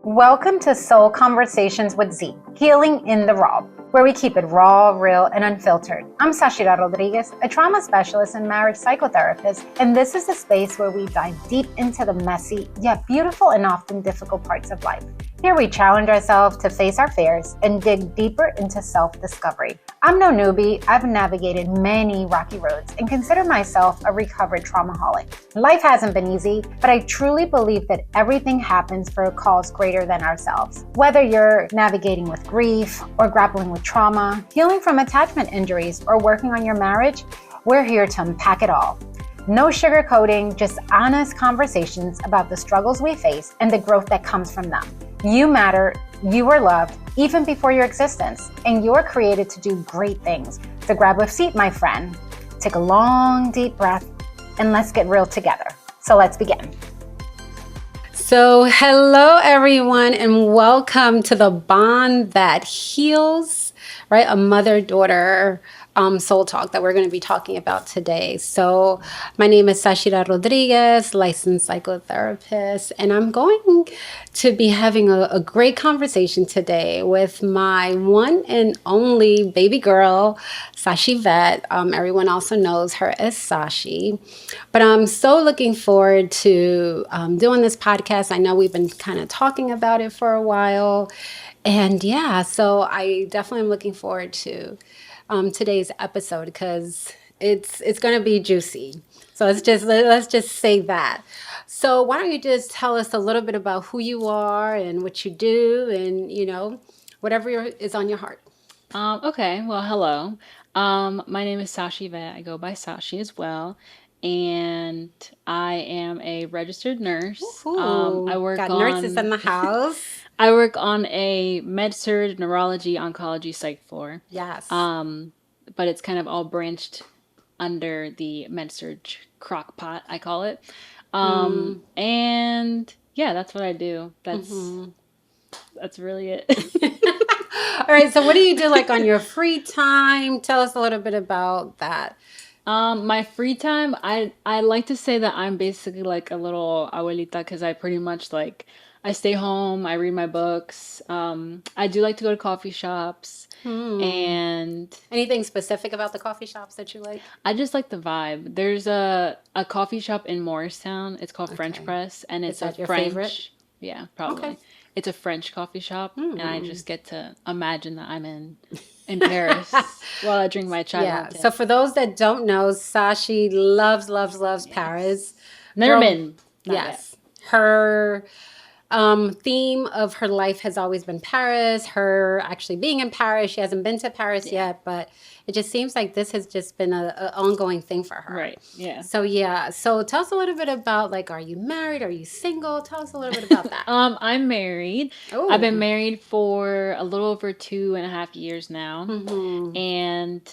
Welcome to Soul Conversations with Z, Healing in the Raw, where we keep it raw, real, and unfiltered. I'm Zachyra Rodriguez, a trauma specialist and marriage psychotherapist, and this is a space where we dive deep into the messy, yet beautiful and often difficult parts of life. Here we challenge ourselves to face our fears and dig deeper into self-discovery. I'm no newbie. I've navigated many rocky roads and consider myself a recovered traumaholic. Life hasn't been easy, but I truly believe that everything happens for a cause greater than ourselves. Whether you're navigating with grief or grappling with trauma, healing from attachment injuries, or working on your marriage, we're here to unpack it all. No sugarcoating, just honest conversations about the struggles we face and the growth that comes from them. You matter, you are loved, even before your existence, and you're created to do great things. So grab a seat, my friend, take a long, deep breath, and let's get real together. So let's begin. So hello, everyone, and welcome to the Bond That Heals, right? A mother-daughter soul talk that we're going to be talking about today. So my name is Zachyra Rodriguez, licensed psychotherapist, and I'm going to be having a great conversation today with my one and only baby girl, Sashi Vet. Everyone also knows her as Sashi. But I'm so looking forward to doing this podcast. I know we've been kind of talking about it for a while. And yeah, so I definitely am looking forward to today's episode because it's going to be juicy. So let's just say that. So why don't you just tell us a little bit about who you are and what you do and, whatever is on your heart. Okay. Well, hello. My name is Sashi Vet. I go by Sashi as well. And I am a registered nurse. I work got nurses in the house. I work on a med-surg, neurology, oncology psych floor. Yes. But it's kind of all branched under the med-surg crock pot, I call it. And yeah, that's what I do. That's really it. All right. So what do you do like on your free time? Tell us a little bit about that. My free time, I like to say that I'm basically like a little abuelita because I pretty much I stay home, I read my books. I do like to go to coffee shops. And anything specific about the coffee shops that you like? I just like the vibe. There's a coffee shop in Morristown. It's called French Press, and it's your French. Favorite? Yeah, probably. Okay. It's a French coffee shop, and I just get to imagine that I'm in Paris while I drink my chai latte. So for those that don't know, Sashi loves Paris. Never been. Yes. Her theme of her life has always been Paris, her actually being in Paris. She hasn't been to Paris yet, but it just seems like this has just been an ongoing thing for her. Right, yeah. So tell us a little bit about, are you married? Are you single? Tell us a little bit about that. I'm married. Ooh. I've been married for a little over 2.5 years now. And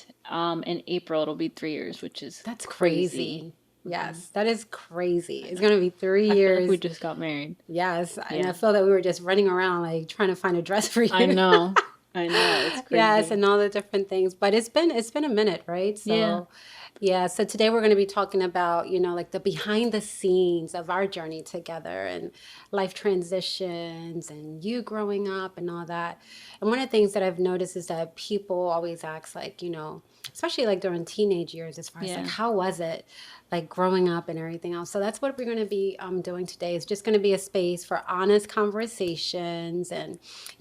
in April, it'll be 3 years, which is That's crazy. Yes, that is crazy. It's going to be 3 years. Like we just got married. Yes, and I feel that we were just running around trying to find a dress for you. I know. It's crazy. Yes, and all the different things. But it's been a minute, right? So, yeah. So today we're going to be talking about, the behind the scenes of our journey together and life transitions and you growing up and all that. And one of the things that I've noticed is that people always ask, especially during teenage years, as far as how was it? Growing up and everything else. So that's what we're going to be doing today. It's just going to be a space for honest conversations. And,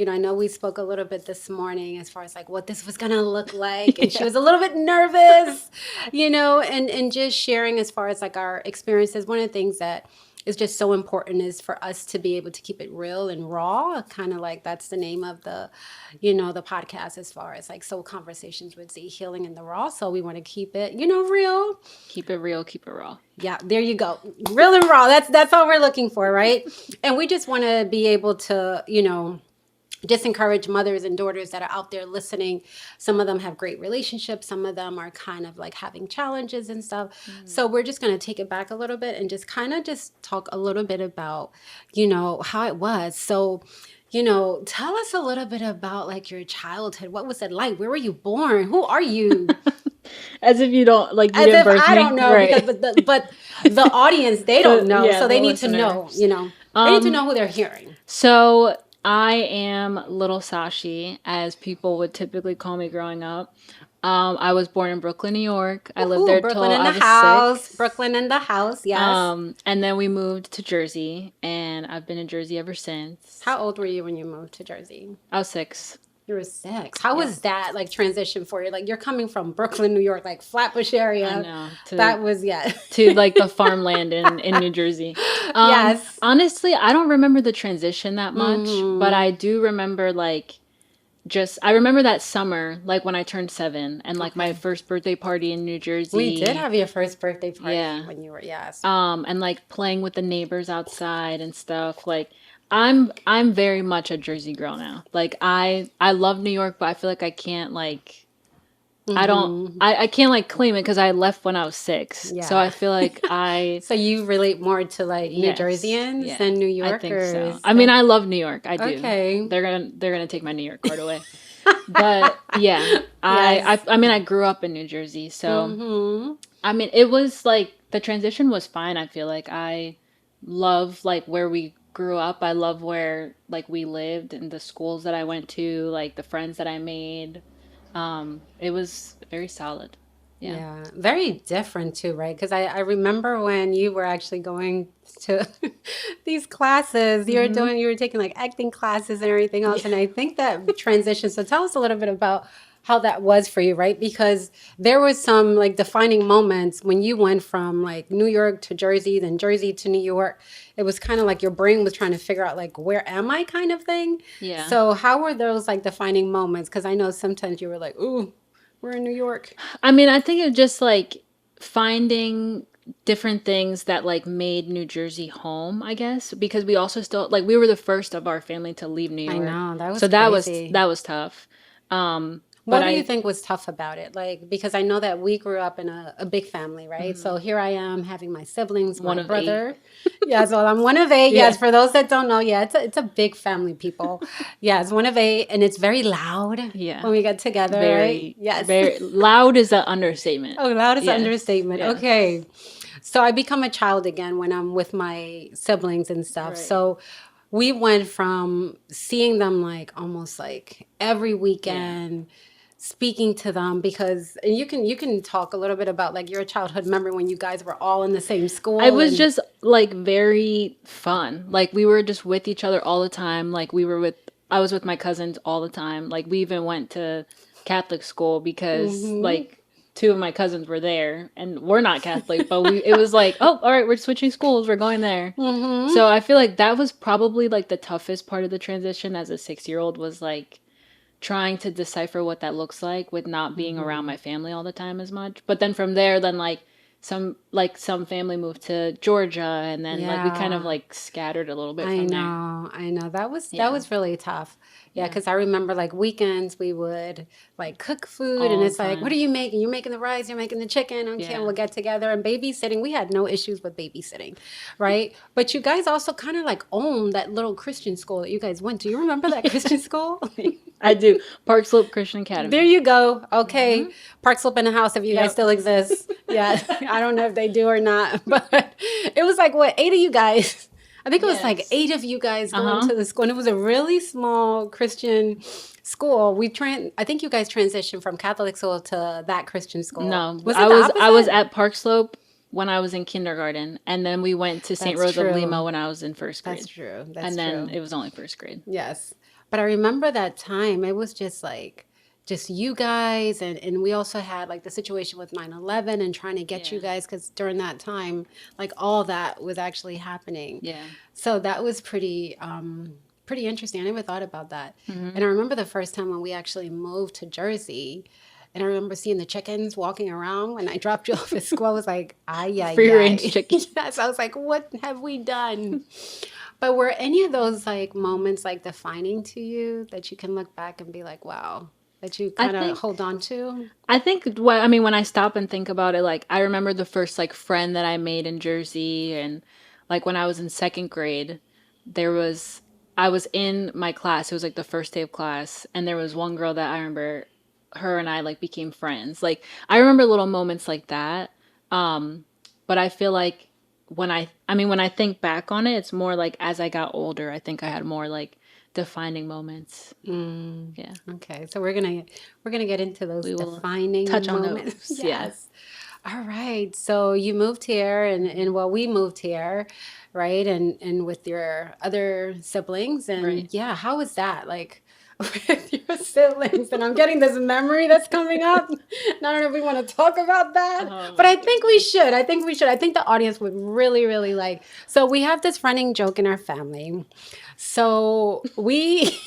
I know we spoke a little bit this morning as far as what this was going to look like. And she was a little bit nervous, and just sharing as far as our experiences. One of the things that is just so important is for us to be able to keep it real and raw, kind of that's the name of the, the podcast as far as Soul Conversations with Z, Healing in the Raw. So we want to keep it, real. Keep it real, keep it raw. Yeah, there you go. Real and raw. That's all we're looking for, right? And we just want to be able to, just encourage mothers and daughters that are out there listening. Some of them have great relationships. Some of them are kind of having challenges and stuff. So we're just going to take it back a little bit and just kind of just talk a little bit about, how it was. So, tell us a little bit about your childhood. What was it like? Where were you born? Who are you? As if you don't you As didn't if birth I me. don't know, Right. but the audience, they don't know, Yeah, so they the need to know, listeners. they need to know who they're hearing. So I am Little Sashi, as people would typically call me growing up. I was born in Brooklyn, New York. I lived Woohoo, there till Brooklyn in I the was house. 6. Brooklyn in the house, yes. And then we moved to Jersey, and I've been in Jersey ever since. How old were you when you moved to Jersey? I was 6. You were 6. How Yeah. was that like transition for you? Like you're coming from Brooklyn, New York, like Flatbush I area. know. That was yeah. To like the farmland in New Jersey. Yes. Honestly, I don't remember the transition that much, but I do remember like just I remember that summer, like when I turned 7 and like my first birthday party in New Jersey. We did have your first birthday party Yeah. when you were yes. And like playing with the neighbors outside and stuff. Like I'm very much a Jersey girl now. Like I love New York, but I feel like I can't like I can't like claim it because I left when I was 6. Yeah. So I feel like I So you relate more to like New Yes, Jerseyans yeah, than New I think so. Yorkers. I mean, I love New York. I do. Okay. They're gonna take my New York card away. But yeah, Yes. I mean, I grew up in New Jersey, so I mean, it was like the transition was fine. I feel like I love like where we grew up. I love where like we lived and the schools that I went to, like the friends that I made. It was very solid. Yeah. Yeah, very different too, right? Because I remember when you were actually going to these classes, you were taking like acting classes and everything else. And I think that transition, so tell us a little bit about how that was for you, right? Because there was some like defining moments when you went from like New York to Jersey, then Jersey to New York. It was kind of like your brain was trying to figure out like, where am I kind of thing. Yeah. So how were those like defining moments? Because I know sometimes you were like, ooh, we're in New York. I mean, I think it was just like finding different things that like made New Jersey home, I guess, because we also still like we were the first of our family to leave New I York. know, that was So crazy. that was tough. What But do you I think was tough about it? Like, because I know that we grew up in a big family, right? So here I am having my siblings, One my of brother. Yes, well, I'm one of 8. Yeah. Yes, for those that don't know, yeah, it's a big family, people. Yes, one of 8, and it's very loud Yeah. when we get together, right? very Yes. very loud is an understatement. Oh, loud is an Yes. understatement. Yeah. Okay. So I become a child again when I'm with my siblings and stuff. Right. So we went from seeing them like almost like every weekend, speaking to them because and you can talk a little bit about like your childhood memory when you guys were all in the same school. It was and- just like very fun. Like we were just with each other all the time. Like I was with my cousins all the time. Like we even went to Catholic school because like 2 of my cousins were there and we're not Catholic, but it was like, oh, all right, we're switching schools. We're going there. So I feel like that was probably like the toughest part of the transition as a 6-year-old was like trying to decipher what that looks like with not being around my family all the time as much. But then from there, then some family moved to Georgia and then like we kind of Yeah. like scattered a little bit I from there. know. That Yeah. was really tough. Yeah, because I remember like weekends we would like cook food All and the it's like, what time. are you making? You're making the rice, you're making the chicken. Okay, Yeah. we'll get together and babysitting. We had no issues with babysitting, right? But you guys also kind of like own that little Christian school that you guys went to. You remember that Christian school? I do. Park Slope Christian Academy. There you go. Okay. Park Slope in the house if you guys Yep. still exist. Yeah. I don't know if they do or not. But it was like, what, 8 of you guys? I think it was like Yes. 8 of you guys going to the school. And it was a really small Christian school. I think you guys transitioned from Catholic school to that Christian school. No, Was it I the was opposite? at Park Slope when I was in kindergarten, and then we went to St. That's Rose of true. Lima when I was in first grade. That's true. That's And then true. it was only first grade. Yes. But I remember that time, it was just like, just you guys. And we also had like the situation with 9/11 and trying to get you Yeah. guys, because during that time, like all that was actually happening. Yeah. So that was pretty interesting. I never thought about that. Mm-hmm. And I remember the first time when we actually moved to Jersey. And I remember seeing the chickens walking around when I dropped you off at school. I was like, ay, ay, Free ay. range chickens. Yes, I was like, what have we done? But were any of those like moments like defining to you that you can look back and be like, wow, that you kind of think- hold on to? I think I mean when I stop and think about it, like I remember the first like friend that I made in Jersey, and like when I was in second grade, I was in my class. It was like the first day of class, and there was one girl that I remember her and I like became friends. Like I remember little moments like that. But I feel like when I think back on it, it's more like as I got older, I think I had more like defining moments. Yeah. Okay, so we're gonna get into those We will defining touch on moments. those. Yeah. Yes. All right. So you moved here, and well, we moved here, right? And with your other siblings, and Right. yeah, how was that? Like with your siblings, and I'm getting this memory that's coming up. And I don't know if we want to talk about that, Oh but my I think we should. I think we should. I think the audience would really, really like. So we have this running joke in our family. So we.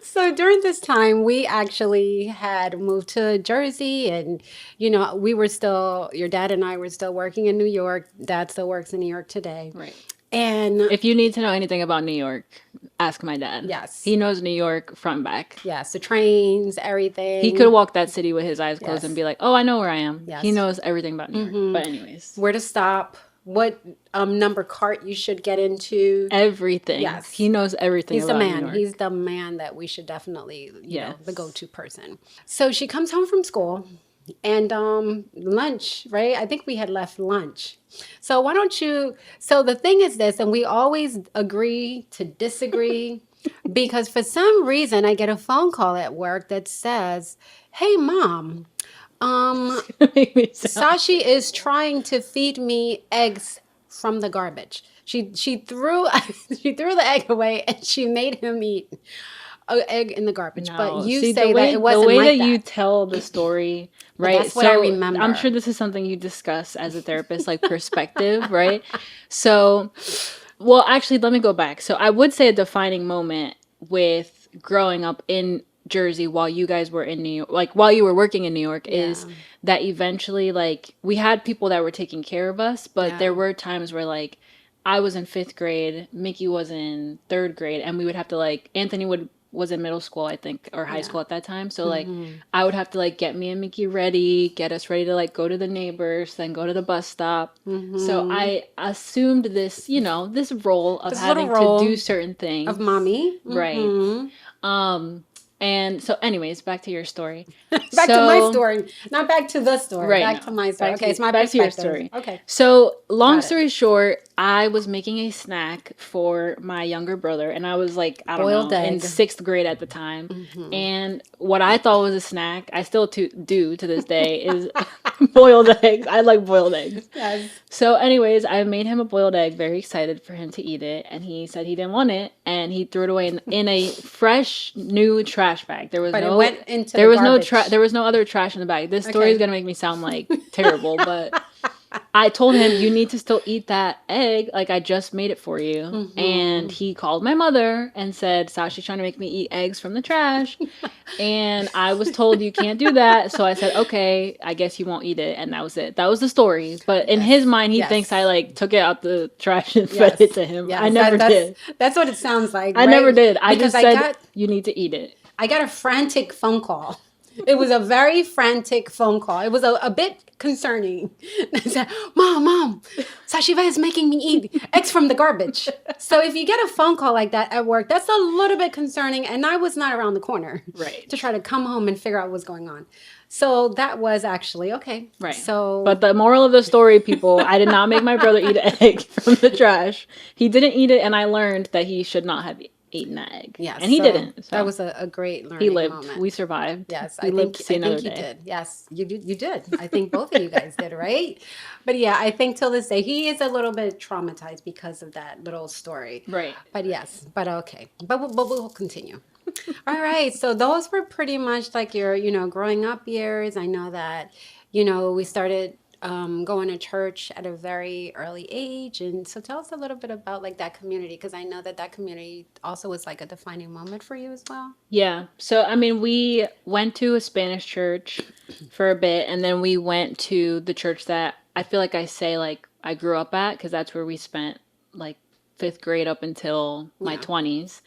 So during this time, we actually had moved to Jersey, and we were still, your dad and I were still working in New York. Dad still works in New York today. Right. And If you need to know anything about New York, ask my dad. yes, He knows New York front and back. yes, the trains, everything. He could walk that city with his eyes closed Yes. and be like, "Oh, I know where I am." Yes. He knows everything about New York. But anyways, where to stop, what number cart you should get into. everything. Yes. He knows everything He's the about New man. York. He's the man that we should definitely, Yes. the go-to person. So she comes home from school, and lunch, right? I think we had left lunch. So why don't you? So the thing is this, and we always agree to disagree, because for some reason I get a phone call at work that says, "Hey, Mom, Make me sound- Sashi is trying to feed me eggs from the garbage. She threw she threw the egg away, and she made him eat an egg in the garbage." No. But you See, say the way, that it wasn't the way like that you tell the story, right? that's what I remember. I'm sure this is something you discuss as a therapist, like perspective, right? So, well, actually, let me go back. So I would say a defining moment with growing up in Jersey while you guys were in New York, like while you were working in New York, is that eventually, like, we had people that were taking care of us, but there were times where, like, I was in 5th grade, Mickey was in 3rd grade, and we would have to, like, Anthony was in middle school, I think, or high school at that time. So, like, I would have to, like, get me and Mickey ready, get us ready to, like, go to the neighbors, then go to the bus stop. So I assumed this, this role of This having little role to do certain things. of mommy. Right. And so anyways, back to your story. Back to my story. Not back to the story. Right, Back to my story. back Okay, to- it's my back to your perspective. story. Okay. So long Got it. story short, I was making a snack for my younger brother, and I was like, I don't Boiled know, egg. in 6th grade at the time. And what I thought was a snack, I still do to this day, is boiled eggs. I like boiled eggs. Yes. So anyways, I made him a boiled egg, very excited for him to eat it, and he said he didn't want it, and he threw it away in a fresh new trash bag. There was But no it went into there the was garbage. there was no other trash in the bag. This story Okay. is gonna make me sound like terrible, but I told him, you need to still eat that egg. Like, I just made it for you. And he called my mother and said, Sashi's trying to make me eat eggs from the trash. And I was told you can't do that. So I said, okay, I guess you won't eat it. And that was it. That was the story. But in his mind, he Yes. thinks I, like, took it out the trash and fed Yes. it to him. Yes. I never did. That's what it sounds like. I right? never did. I Because just said, you need to eat it. I got a frantic phone call. It was a very frantic phone call. It was a bit concerning. I said, Mom, Sashiva is making me eat eggs from the garbage. So if you get a phone call like that at work, that's a little bit concerning. And I was not around the corner Right. to try to come home and figure out what's going on. So that was actually okay. Right. So, But the moral of the story, people, I did not make my brother eat an egg from the trash. He didn't eat it, and I learned that he should not have eaten that egg. yes, And he so didn't. So that was a great learning he lived. moment. We survived. Yes, we lived to see another he day. did. Yes, you did. I think both of you guys did, right? But yeah, I think till this day he is a little bit traumatized because of that little story. Right. But yes, but okay. But we'll continue. All right. So those were pretty much like your, growing up years. I know that, we started going to church at a very early age. And so tell us a little bit about like that community, because I know that community also was like a defining moment for you as well. Yeah. So, I mean, we went to a Spanish church for a bit, and then we went to the church that I feel like I say, like, I grew up at, because that's where we spent, like, 5th grade up until my 20s.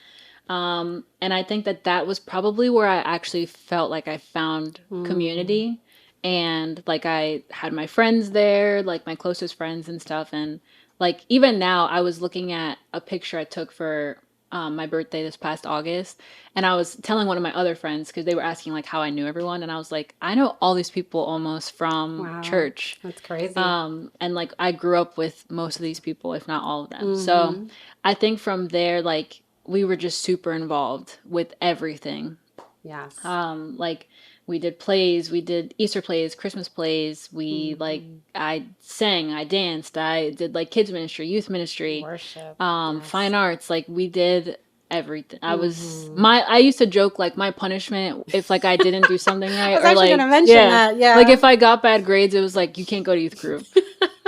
And I think that was probably where I actually felt like I found community. And, like, I had my friends there, like, my closest friends and stuff. And, like, even now, I was looking at a picture I took for my birthday this past August, and I was telling one of my other friends because they were asking like how I knew everyone, and I was like, I know all these people almost from Wow, church. that's crazy. And like I grew up with most of these people, if not all of them. So I think from there, like we were just super involved with everything. Yes. Like we did plays, we did Easter plays, Christmas plays. We like I sang, I danced, I did like kids ministry, youth ministry, Worship. fine arts. Like we did everything. I used to joke like my punishment if like I didn't do something right, I was or actually like gonna mention that. Yeah. like if I got bad grades, it was like you can't go to youth group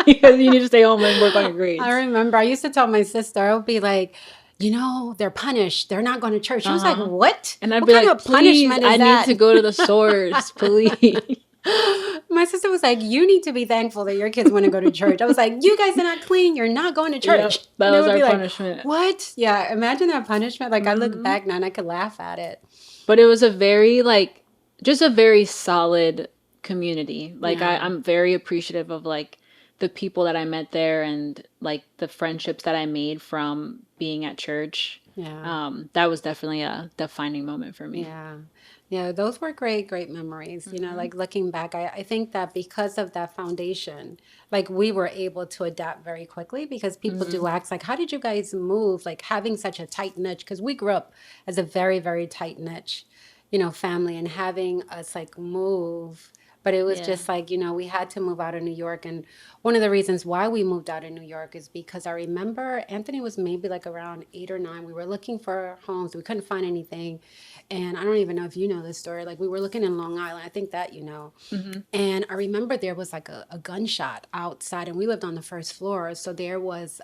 because you need to stay home and work on your grades. I remember I used to tell my sister, I would be like, they're punished. They're not going to church. She was like, what? And I'd what be kind like, of punishment is I that? need to go to the source, please. My sister was like, you need to be thankful that your kids want to go to church. I was like, you guys are not clean. You're not going to church. Yep, that And they was would our be like, punishment. what? Yeah, imagine that punishment. Like I look back now and I could laugh at it. But it was a very like just a very solid community. Like Yeah. I'm very appreciative of like the people that I met there and like the friendships that I made from being at church. Yeah. That was definitely a defining moment for me. Yeah. Yeah, those were great, great memories. Like looking back, I think that because of that foundation, like we were able to adapt very quickly because people do ask, like, how did you guys move? Like having such a tight niche, because we grew up as a very, very tight niche, family, and having us like move. But it was just like, we had to move out of New York. And one of the reasons why we moved out of New York is because I remember Anthony was maybe like around 8 or 9. We were looking for homes. We couldn't find anything. And I don't even know if you know this story. Like we were looking in Long Island. I think that you know. And I remember there was like a gunshot outside, and we lived on the first floor. So there was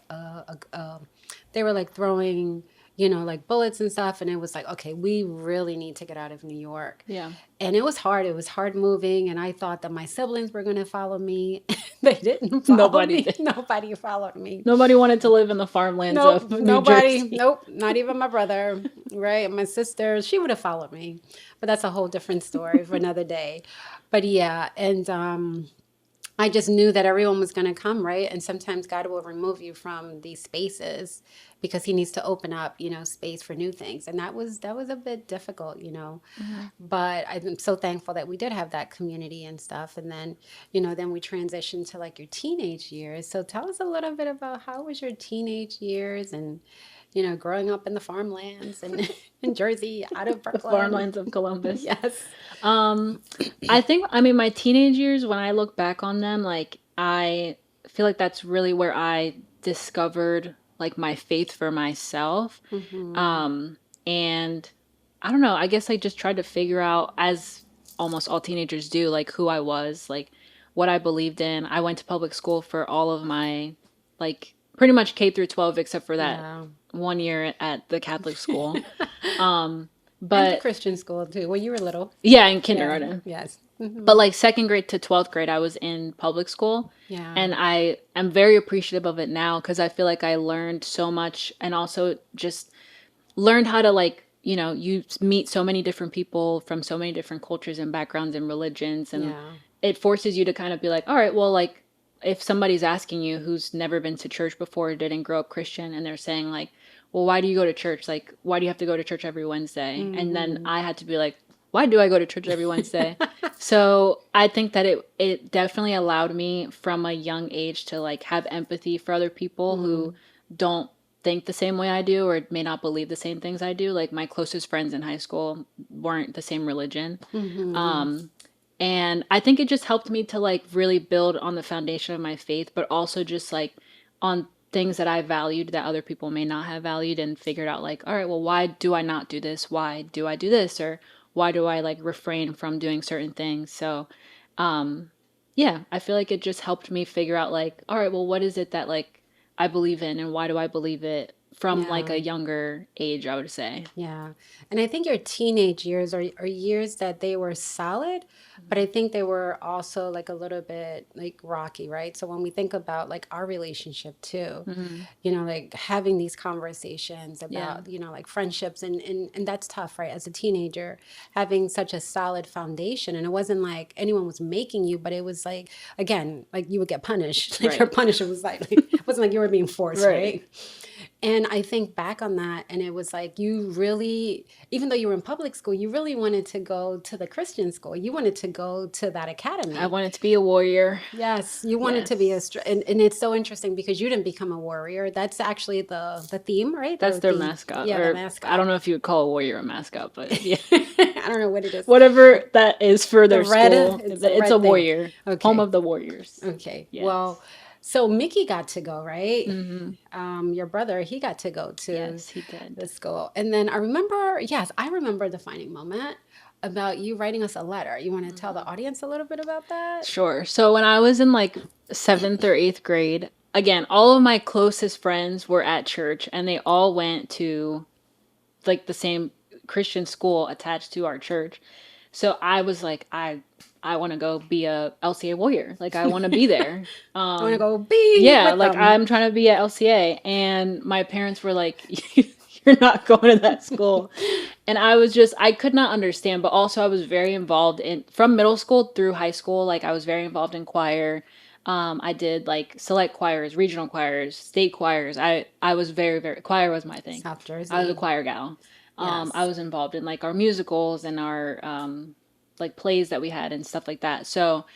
they were like throwing, like bullets and stuff. And it was like, okay, we really need to get out of New York. Yeah. And it was hard. It was hard moving. And I thought that my siblings were going to follow me. They didn't follow Nobody me. did. Nobody followed me. Nobody wanted to live in the farmlands Nope, of New nobody. Jersey. Nope, not even my brother, right? And my sister, she would have followed me, but that's a whole different story for another day. But yeah, and I just knew that everyone was going to come, right? And sometimes God will remove you from these spaces because He needs to open up, space for new things. And that was a bit difficult, But I'm so thankful that we did have that community and stuff. And then, then we transitioned to like your teenage years. So tell us a little bit about how was your teenage years and, growing up in the farmlands and in Jersey, out of The Brooklyn. farmlands of Columbus. Yes. I mean, my teenage years, when I look back on them, like, I feel like that's really where I discovered, like, my faith for myself. And I don't know, I guess I just tried to figure out, as almost all teenagers do, like, who I was, like, what I believed in. I went to public school for all of my, like, pretty much K through 12, except for that Yeah. 1 year at the Catholic school. And the But Christian school too. When you were little. yeah, in kindergarten. Yes. But like second grade to 12th grade, I was in public school. Yeah. And I am very appreciative of it now because I feel like I learned so much and also just learned how to like, you meet so many different people from so many different cultures and backgrounds and religions. And Yeah. it forces you to kind of be like, all right, well, like if somebody's asking you who's never been to church before, didn't grow up Christian, and they're saying like, well, why do you go to church? Like, why do you have to go to church every Wednesday? And then I had to be like, why do I go to church every Wednesday? So I think that it definitely allowed me from a young age to like have empathy for other people who don't think the same way I do or may not believe the same things I do. Like my closest friends in high school weren't the same religion. And I think it just helped me to like really build on the foundation of my faith, but also just like on things that I valued that other people may not have valued, and figured out like, all right, well, why do I not do this? Why do I do this? Or why do I like refrain from doing certain things? So, yeah, I feel like it just helped me figure out like, all right, well, what is it that like I believe in and why do I believe it from like Yeah. a younger age, I would say. Yeah. And I think your teenage years are years that they were solid, but I think they were also like a little bit like rocky, right? So when we think about like our relationship too, like having these conversations Yeah. about, like friendships and that's tough, right? As a teenager, having such a solid foundation. And it wasn't like anyone was making you, but it was like, again, like you would get punished. Like your Right. punishment was like it wasn't like you were being forced, Right. right? And I think back on that, and it was like you really, even though you were in public school, you really wanted to go to the Christian school. You wanted to go to that I academy. wanted to be a warrior. Yes, you wanted to be Yes. and it's so interesting because you didn't become a warrior. That's actually the theme, right? That's The their theme. mascot. Yeah, the Or I don't mascot. know if you would call a warrior a mascot, but yeah. I don't know what it is. Whatever that is for The their red, school. it's a It's a red thing. warrior. Home Okay. of the warriors. Okay. Yes. Well, so Mickey got to go, right? Hmm. Your brother, he got to go to Yes, he did. the school. And then I remember, yes, I remember the defining moment about you writing us a letter. You want to tell the audience a little bit about that? Sure. So when I was in like seventh or eighth grade, again, all of my closest friends were at church and they all went to like the same Christian school attached to our church. So I was like, I want to go be a LCA warrior. Like I want to be there. I want to go be Yeah, with like them. I'm trying to be at LCA, and my parents were like, "You're not going to that school," and I could not understand. But also, I was very involved in from middle school through high school. Like I was very involved in choir. I did like select choirs, regional choirs, state choirs. I was very choir was my thing. South I was a Jersey. choir gal. Yes. I was involved in like our musicals and our like plays that we had and stuff like that. So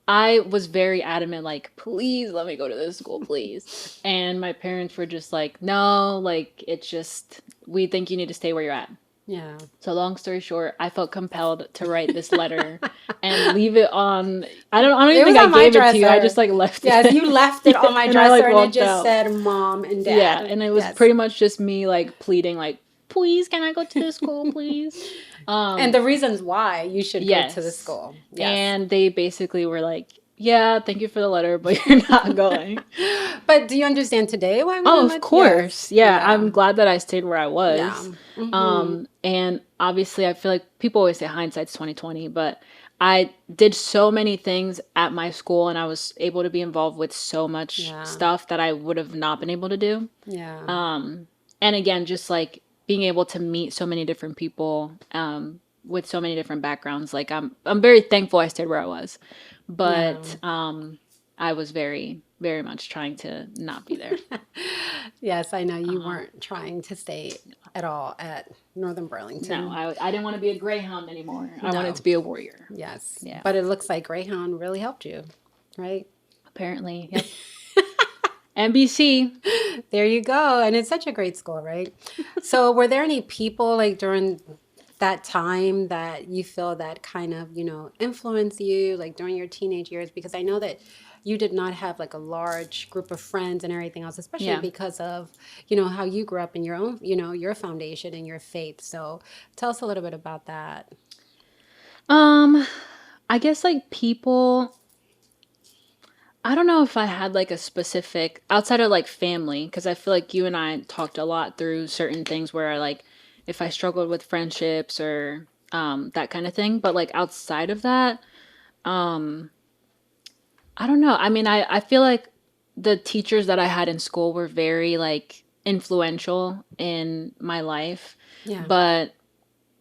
I was very adamant, like, please let me go to this school, please. And my parents were just like, no, like, it's just, we think you need to stay where you're at. Yeah. So, long story short, I felt compelled to write this letter and leave it on. I don't It even was think I on my gave it to you. I dresser. just like left Yes, it. you left it on my And I, dresser like, and it walked just out. said mom and dad. Yeah, and it was Yes. pretty much just me like pleading, like, please, can I go to this school, please? And the reasons why you should go to the Yes. school. Yes. And they basically were like, yeah, thank you for the letter, but you're not going. But do you understand today why we Oh, didn't of let course. Yes. Yeah, I'm glad that I stayed where I was. Yeah. Mhm. And obviously, I feel like people always say hindsight's 2020, but I did so many things at my school, and I was able to be involved with so much Yeah. stuff that I would have not been able to do. Yeah. And again, just like being able to meet so many different people with so many different backgrounds. Like I'm very thankful I stayed where I was, but I was very much trying to not be there. Yes, I know you weren't trying to stay at all at Northern Burlington. No, I didn't want to be a greyhound anymore. I No. wanted to be a warrior. Yes. Yeah. But it looks like Greyhound really helped you, right? Apparently, yep. NBC. There you go. And it's such a great school, right? So were there any people like during that time that you feel that kind of, influence you like during your teenage years? Because I know that you did not have like a large group of friends and everything else, especially Yeah. because of, how you grew up in your own, your foundation and your faith. So tell us a little bit about that. I guess like people. I don't know if I had like a specific outside of like family, because I feel like you and I talked a lot through certain things where I like if I struggled with friendships or that kind of thing. But like outside of that, I don't know. I mean, I feel like the teachers that I had in school were very like influential in my life. Yeah. But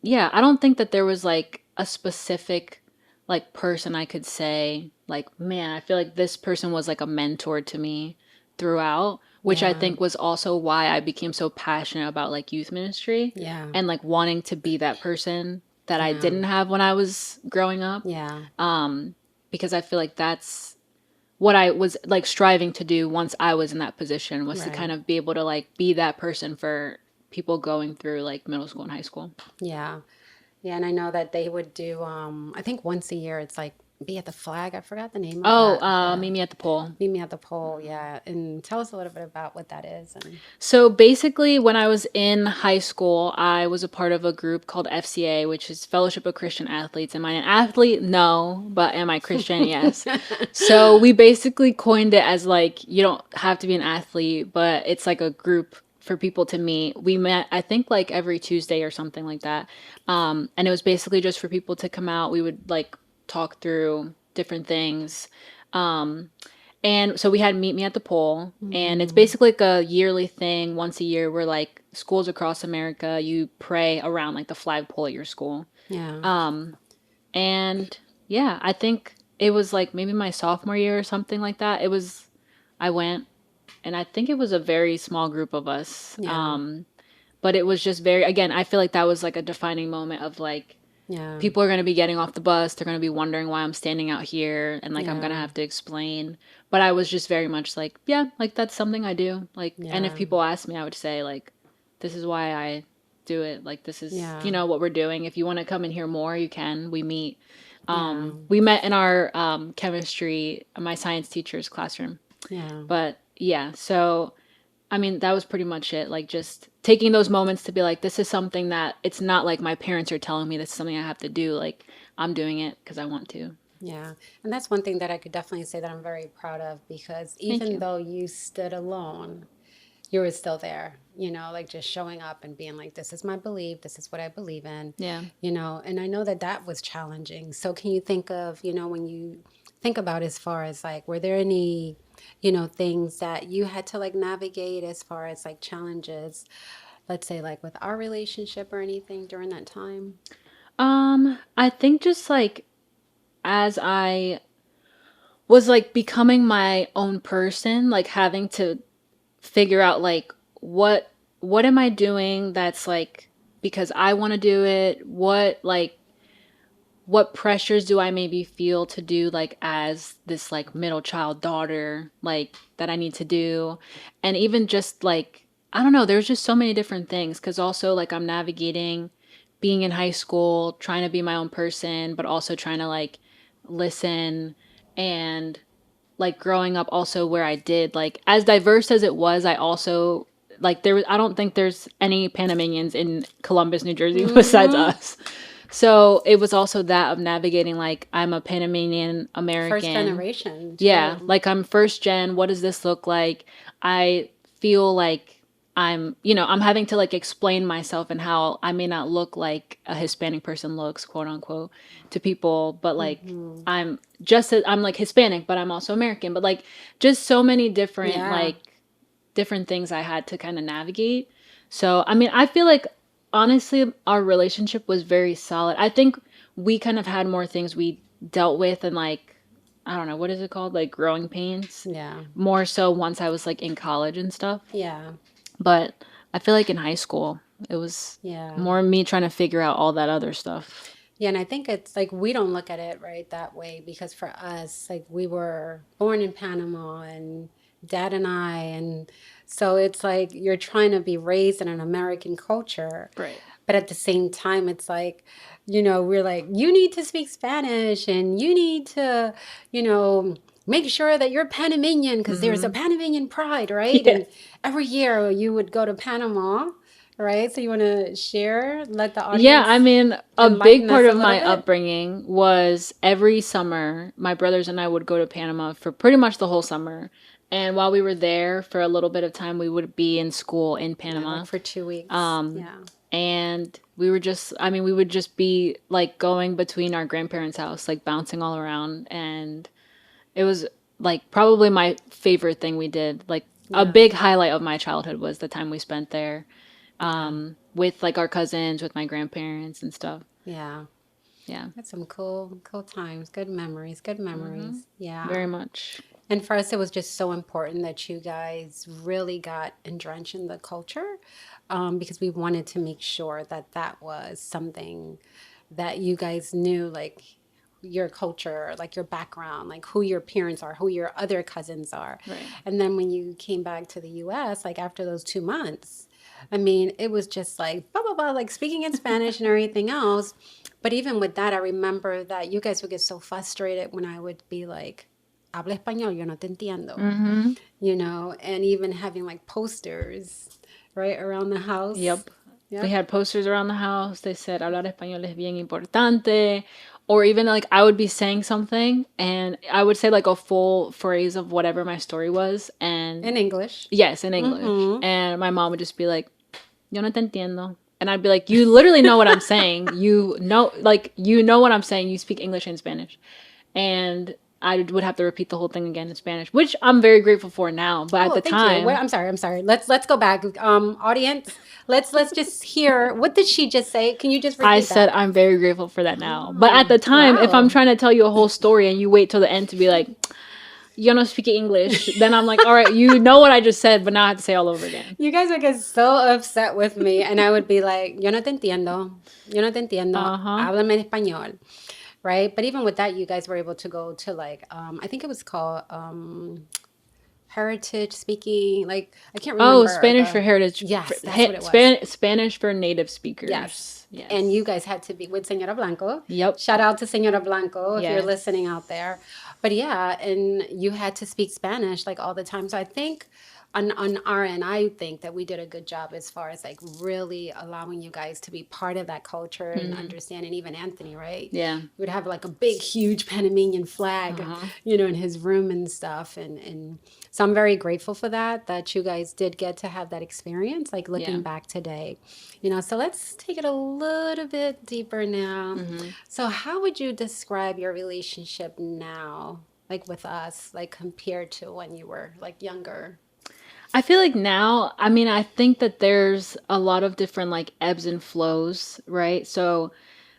yeah, I don't think that there was like a specific like person I could say like, man, I feel like this person was like a mentor to me throughout, which I Yeah. think was also why I became so passionate about like youth ministry Yeah. and like wanting to be that person that I Yeah. didn't have when I was growing up. Yeah. Because I feel like that's what I was like striving to do once I was in that position was to Right. kind of be able to like be that person for people going through like middle school and high school. Yeah. Yeah. And I know that they would do, I think once a year, it's like Be at the Flag. I forgot the name of that. Yeah. Meet me at the pole. Meet Me at the Pole. Yeah. And tell us a little bit about what that is. And So basically, when I was in high school, I was a part of a group called FCA, which is Fellowship of Christian Athletes. Am I an athlete? No. But am I Christian? Yes. So we basically coined it as like, you don't have to be an athlete, but it's like a group for people to meet. We met, I think, like every Tuesday or something like that. And it was basically just for people to come out. We would like talk through different things. And so we had Meet Me at the Pole, and it's basically like a yearly thing, once a year, where like schools across America, you pray around like the flagpole at your school. yeah. And yeah, I think it was like maybe my sophomore year or something like that. I went, and I think it was a very small group of us. Yeah. But it was just very, again, I feel like that was like a defining moment of like, Yeah. people are going to be getting off the bus. They're going to be wondering why I'm standing out here and like I'm going to Yeah. have to explain. But I was just very much like, yeah, like that's something I do. Like, and if Yeah. people ask me, I would say like, this is why I do it. Like, this is, Yeah. you know, what we're doing. If you want to come and hear more, you can. We meet. Yeah. We met in our chemistry, my science teacher's classroom. Yeah. But yeah, so I mean, that was pretty much it. Like, just taking those moments to be like, this is something that it's not like my parents are telling me this is something I have to do. Like, I'm doing it because I want to. Yeah. And that's one thing that I could definitely say that I'm very proud of, because Thank even you. though you stood alone, you were still there, like just showing up and being like, this is my belief, this is what I believe in, Yeah. and I know that that was challenging. So can you think of, when you think about as far as like, were there any, things that you had to like navigate as far as like challenges, let's say like with our relationship or anything during that time? I think just like as I was like becoming my own person, like having to figure out like what am I doing that's like because I want to do it, what pressures do I maybe feel to do like as this like middle child daughter like that I need to do. And even just like I don't know, there's just so many different things cuz also like I'm navigating being in high school, trying to be my own person, but also trying to like listen and like growing up also where I did like as diverse as it was, I also like there was I don't think there's any Panamanians in Columbus, New Jersey besides us. So it was also that of navigating like I'm a Panamanian First American. generation Yeah, too. like I'm first gen. What does this look like? I feel like I'm having to like explain myself and how I may not look like a Hispanic person looks, quote unquote, to people, but like I'm like Hispanic, but I'm also American, but like just so many different Yeah. different things I had to kind of navigate. So, I mean, I feel like honestly, our relationship was very solid. I think we kind of had more things we dealt with and like, I don't know, what is it called? Like growing pains. Yeah. More so once I was like in college and stuff. Yeah. But I feel like in high school, it was Yeah. more me trying to figure out all that other stuff. Yeah, and I think it's like we don't look at it right that way, because for us, like we were born in Panama and dad and I, and so it's like you're trying to be raised in an American culture. Right. But at the same time, it's like, we're like, you need to speak Spanish and you need to, make sure that you're Panamanian because there's a Panamanian pride, right? Yeah. And every year you would go to Panama, right? So you want to share, let the audience. Yeah, I mean, a big enlighten part us a of little my bit? upbringing was every summer, my brothers and I would go to Panama for pretty much the whole summer. And while we were there for a little bit of time, we would be in school in Yeah, Panama. like for 2 weeks. Yeah. And we were just, I mean, we would just be like going between our grandparents' house, like bouncing all around. And it was like probably my favorite thing we did. Like a big highlight of my childhood was the time we spent there with like our cousins, with my grandparents and stuff. Yeah. Yeah, That's some cool times, good memories, good memories. Yeah. very much. And for us, it was just so important that you guys really got entrenched in the culture, because we wanted to make sure that that was something that you guys knew, like your culture, like your background, like who your parents are, who your other cousins are. Right. And then when you came back to the US, like after those 2 months, I mean, it was just like, blah, blah, blah, like speaking in Spanish and everything else. But even with that, I remember that you guys would get so frustrated when I would be like, habla español, yo no te entiendo. And even having like posters, right, around the house. Yep. Yep. We had posters around the house. They said, hablar español es bien importante. Or even like I would be saying something and I would say like a full phrase of whatever my story was. And In English. yes, in English. And my mom would just be like, yo no te entiendo. And I'd be like, you literally know what I'm saying. You know what I'm saying. You speak English and Spanish. And I would have to repeat the whole thing again in Spanish, which I'm very grateful for now. But at the thank time, you. Wait, I'm sorry. Let's go back. Audience, let's just hear, what did she just say? Can you just repeat I that? said I'm very grateful for that now. But at the time, if I'm trying to tell you a whole story and you wait till the end to be like, you don't speak English, then I'm like, all right, you know what I just said, but now I have to say all over again. You guys would get so upset with me, and I would be like, yo no te entiendo. Yo no te entiendo. Háblame en español. Right? But even with that, you guys were able to go to like, I think it was called heritage speaking. Like, I can't remember. Oh, Spanish for heritage. Yes, that's what it was. Spanish for native speakers. Yes. And you guys had to be with Senora Blanco. Yep. Shout out to Senora Blanco if you're Yes. listening out there. But yeah, and you had to speak Spanish like all the time. So I think on our end, I think that we did a good job as far as like really allowing you guys to be part of that culture and understand. And even Anthony, right? Yeah. He would have like a big, huge Panamanian flag, you know, in his room and stuff. And so I'm very grateful for that you guys did get to have that experience, like looking back today. You know, so let's take it a little bit deeper now. So how would you describe your relationship now, like with us, like compared to when you were like younger? I feel like now, I mean, I think that there's a lot of different like ebbs and flows, right? So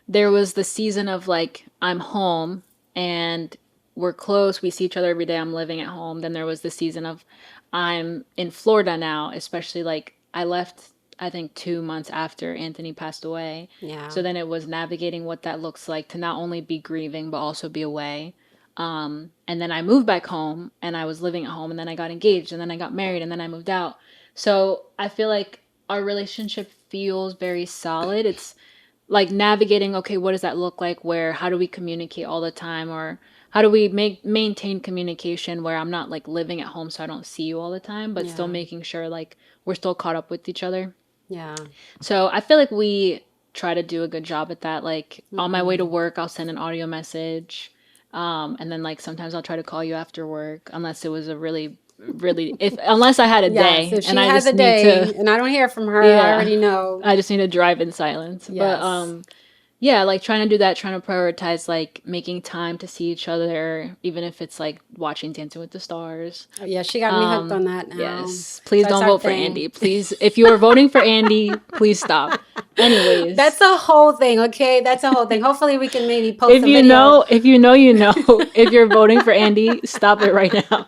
there was the season of like, I'm home and we're close. We see each other every day. I'm living at home. Then there was the season of I'm in Florida now, especially like I left, I think 2 months after Anthony passed away. Yeah. So then it was navigating what that looks like to not only be grieving, but also be away. And then I moved back home and I was living at home and then I got engaged and then I got married and then I moved out. So I feel like our relationship feels very solid. It's like navigating, okay, what does that look like? How do we communicate all the time? Or how do we maintain communication where I'm not like living at home so I don't see you all the time, but still making sure like we're still caught up with each other. Yeah. So I feel like we try to do a good job at that. Like on my way to work, I'll send an audio message. And then like sometimes I'll try to call you after work unless it was a really unless I had a day If she and I has just a day need to, and I don't hear from her, I already know. I just need to drive in silence. Yes. But yeah, like trying to do that, trying to prioritize like making time to see each other, even if it's like watching Dancing with the Stars. Oh, yeah, she got me hooked on that now. Yes. Please That's don't our vote for thing. Andy. Please, if you are voting for Andy, please stop. Anyways, That's a whole thing, okay? That's a whole thing. Hopefully we can maybe post if a you video. know, if you know, you know. If you're voting for Andy, stop it right now.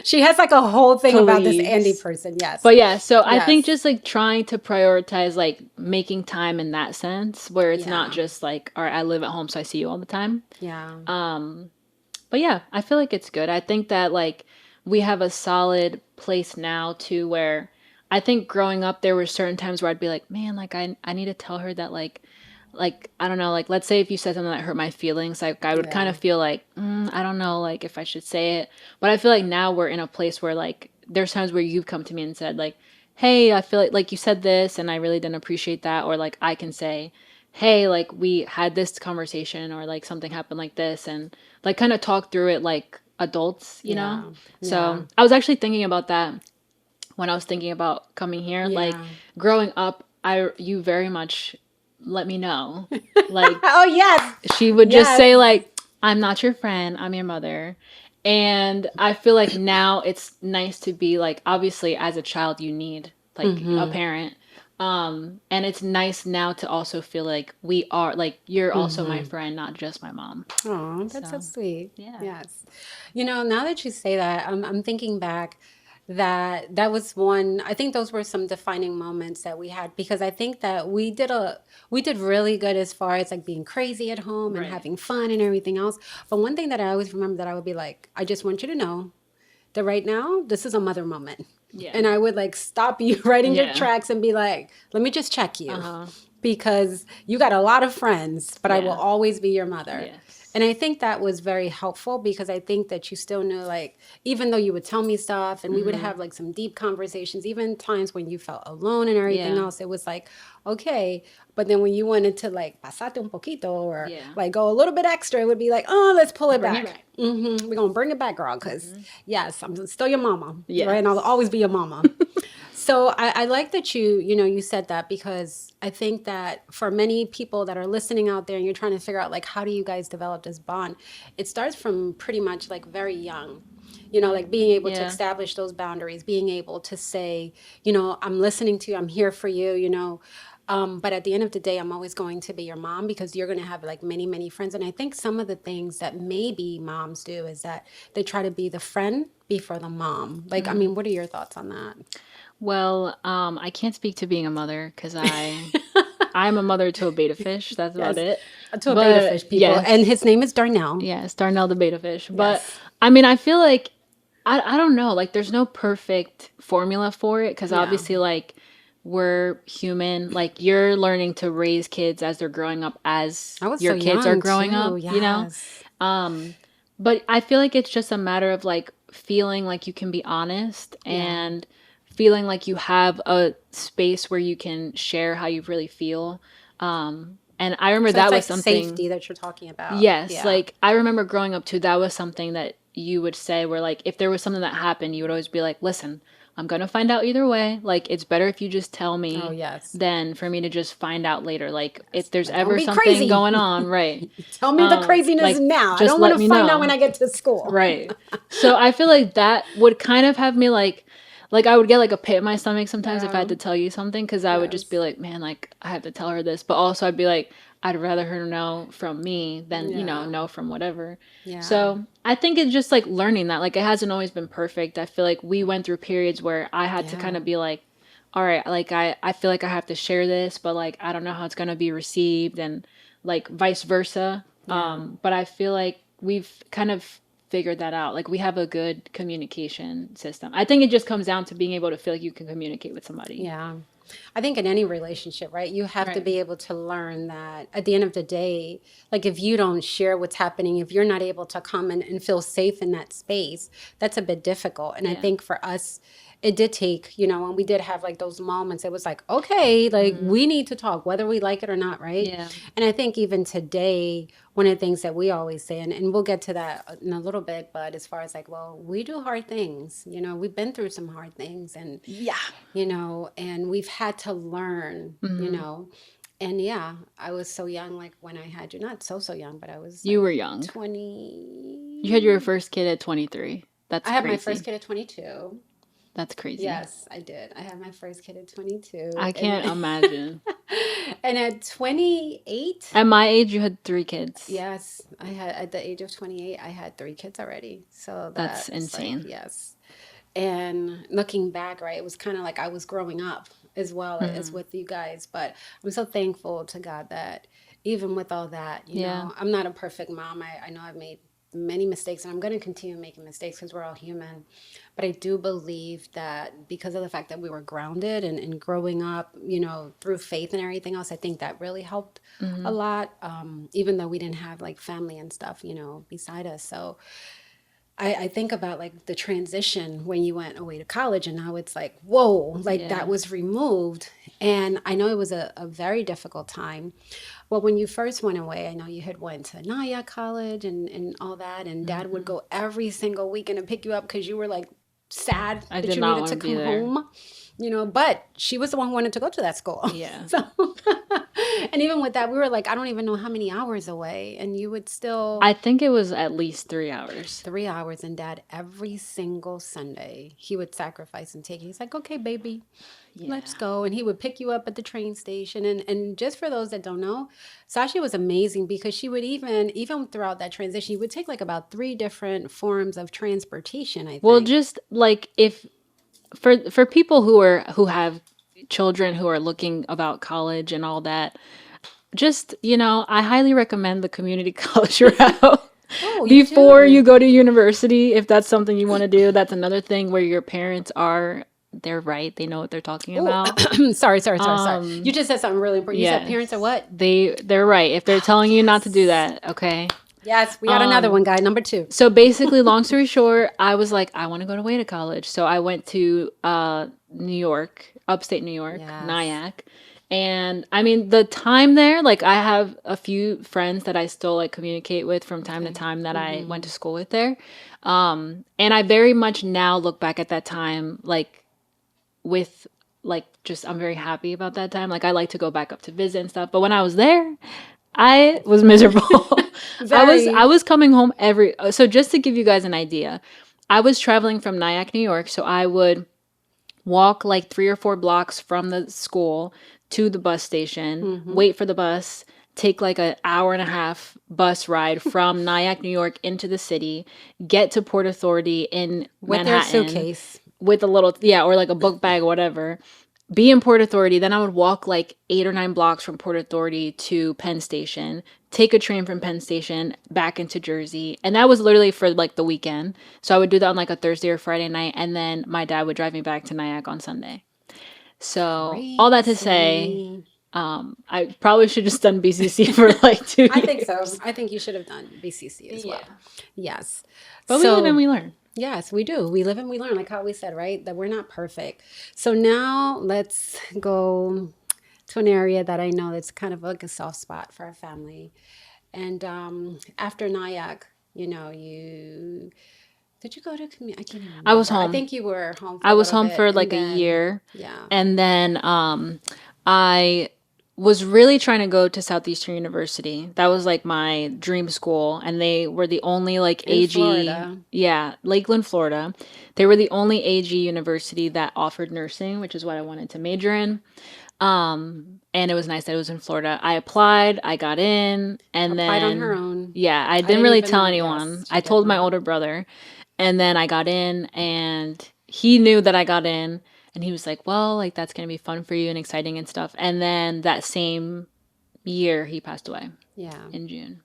She has like a whole thing about this Please. Andy person, yes. But yeah, so I Yes. think just like trying to prioritize like making time in that sense where it's not just like, all right, I live at home so I see you all the time. Yeah. But yeah, I feel like it's good. I think that like we have a solid place now too where I think growing up there were certain times where I'd be like, man, like I need to tell her that like I don't know, like let's say if you said something that hurt my feelings, like I would kind of feel like I don't know, like if I should say it. But I feel like now we're in a place where like there's times where you've come to me and said like, hey, I feel like you said this and I really didn't appreciate that, or like I can say, hey, like we had this conversation or like something happened like this, and like kind of talk through it like adults, you know. So I was actually thinking about that when I was thinking about coming here. Like growing up, you very much let me know. Like Oh, yes. she would just say like, I'm not your friend, I'm your mother. And I feel like now it's nice to be like, obviously as a child you need like a parent. And it's nice now to also feel like we are like you're also my friend, not just my mom. Oh, that's so sweet. Yeah. Yes. You know, now that you say that, I'm thinking back that was one. I think those were some defining moments that we had, because I think that we did really good as far as like being crazy at home and having fun and everything else. But one thing that I always remember that I would be like, I just want you to know that right now this is a mother moment. Yeah. And I would like stop you right in your tracks and be like, let me just check you. Because you got a lot of friends, but I will always be your mother. Yes. And I think that was very helpful, because I think that you still knew, like, even though you would tell me stuff and we would have like some deep conversations, even times when you felt alone and everything else, it was like, okay. But then when you wanted to like pasate un poquito or like go a little bit extra, it would be like, oh, let's pull it back. We're going to bring it back, girl. Because yes, I'm still your mama. Yes. Right? And I'll always be your mama. So I like that you said that, because I think that for many people that are listening out there and you're trying to figure out like, how do you guys develop this bond? It starts from pretty much like very young, you know, like being able to establish those boundaries, being able to say, you know, I'm listening to you, I'm here for you, you know. But at the end of the day, I'm always going to be your mom because you're going to have like many, many friends. And I think some of the things that maybe moms do is that they try to be the friend before the mom. Like, I mean, what are your thoughts on that? Well, I can't speak to being a mother because I'm a mother to a beta fish. That's about Yes, it. to a beta But fish, people. And yes, his name is Darnell. yes, Darnell the beta fish. But Yes. I mean, I feel like I don't know. Like, there's no perfect formula for it because Yeah. obviously, like, we're human. Like, you're learning to raise kids as they're growing up, as I was your so kids are young growing too. up. You know. Yes. But I feel like it's just a matter of like feeling like you can be honest Yeah. and feeling like you have a space where you can share how you really feel. And I remember So it's that was like something. safety that you're talking about. Yes, Yeah. like I remember growing up too, that was something that you would say where like if there was something that happened, you would always be like, "Listen, I'm going to find out either way. Like it's better if you just tell Oh, me yes. than for me to just find out later. Like if there's But don't ever be something crazy. going on, right? Tell me the craziness Like now. I just don't want let to me find out when know. I get to school. Right. So I feel like that would kind of have me like I would get like a pit in my stomach sometimes if I had to tell you something because I would just be Yes. like, man, like I have to tell her this. But also I'd be like, I'd rather her know from me than, Yeah. know from whatever. Yeah. So I think it's just like learning that. Like it hasn't always been perfect. I feel like we went through periods where I had to Yeah. kind of be like, all right, like I feel like I have to share this, but like I don't know how it's gonna be received and like vice versa. But I feel like we've kind of figured that out. Like we have a good communication system. I think it just comes down to being able to feel like you can communicate with somebody. Yeah. I think in any relationship, right, you have to Right. be able to learn that at the end of the day, like if you don't share what's happening, if you're not able to come and feel safe in that space, that's a bit difficult. And I Yeah. think for us, it did take, when we did have like those moments, it was like, okay, like we need to talk, whether we like it or not, right? Yeah. And I think even today, one of the things that we always say, and we'll get to that in a little bit, but as far as like, well, we do hard things, we've been through some hard things and, Yeah. and we've had to learn, and yeah, I was so young, like when I had you, not so young, but I was You like were young. 20. You had your first kid at 23. That's I had crazy. my first kid at 22. That's crazy. Yes, I did. I had my first kid at 22. I can't imagine. And at 28, At my age, you had 3 kids. yes, I had at the age of 28, I had 3 kids already. So That's like, insane. yes. And looking back, right, it was kind of like I was growing up as well as with you guys. But I'm so thankful to God that even with all that, Yeah. I'm not a perfect mom. I know I've made many mistakes and I'm going to continue making mistakes because we're all human. But I do believe that because of the fact that we were grounded and growing up, through faith and everything else, I think that really helped a lot, even though we didn't have like family and stuff, beside us. So I think about like the transition when you went away to college and now it's like, whoa, like Yeah. that was removed. And I know it was a very difficult time. Well, when you first went away, I know you had went to Naya College and all that. And Dad would go every single weekend and pick you up because you were like sad I that did you not needed to wanna be come there. home. But she was the one who wanted to go to that school. Yeah. So, and even with that, we were like, I don't even know how many hours away. And you would still I think it was at least 3 hours. 3 hours. And Dad, every single Sunday, he would sacrifice and take it. He's like, okay, baby, let's go. And he would pick you up at the train station. And just for those that don't know, Sasha was amazing because she would even throughout that transition, you would take like about 3 different forms of transportation, I think. Well, just like if for people who have children who are looking about college and all that, just, I highly recommend the community college route. Oh, you Before do? you go to university, if that's something you want to do. That's another thing where your parents they're right. They know what they're talking about. Sorry. You just said something really important. You said yes. parents are what? They're right. If they're telling you not to do that, okay? Yes, we got another one, guy. Number 2. So basically, long story short, I was like, I want to go away to college. So I went to New York, upstate New York, Yes. Nyack. And I mean, the time there, like I have a few friends that I still like communicate with from time to time that I went to school with there. And I very much now look back at that time, like with like just I'm very happy about that time. Like I like to go back up to visit and stuff. But when I was there, I was miserable. I was coming home so just to give you guys an idea, I was traveling from Nyack, New York, so I would walk like 3 or 4 blocks from the school to the bus station, wait for the bus, take like an hour and a half bus ride from Nyack, New York into the city, get to Port Authority in With their Manhattan suitcase. with a little, or like a book bag or whatever. Be in Port Authority. Then I would walk like 8 or 9 blocks from Port Authority to Penn Station, take a train from Penn Station back into Jersey. And that was literally for like the weekend. So I would do that on like a Thursday or Friday night. And then my dad would drive me back to Nyack on Sunday. So all that to say, Crazy. I probably should just done BCC for like 2 years. I think so. I think you should have done BCC as well. Yes. But we live and we learn. Yes, we do. We live and we learn, like how we said, right? That we're not perfect. So now let's go to an area that I know that's kind of like a soft spot for our family. And after Nyack, you did you go to community? I can't even remember. I was home. I think you were home for I a was little home bit, for and like a then- year. Yeah. And then I was really trying to go to Southeastern University. That was like my dream school. And they were the only like In AG. Florida. Yeah, Lakeland, Florida. They were the only AG university that offered nursing, which is what I wanted to major in. And it was nice that it was in Florida. I applied, I got in, and Applied then on her own. Yeah, I didn't didn't really even tell know- anyone. yes, she I did told my not. older brother, and then I got in, and he knew that I got in, and he was like, "Well, like that's gonna be fun for you and exciting and stuff." And then that same year, he passed away Yeah. in June.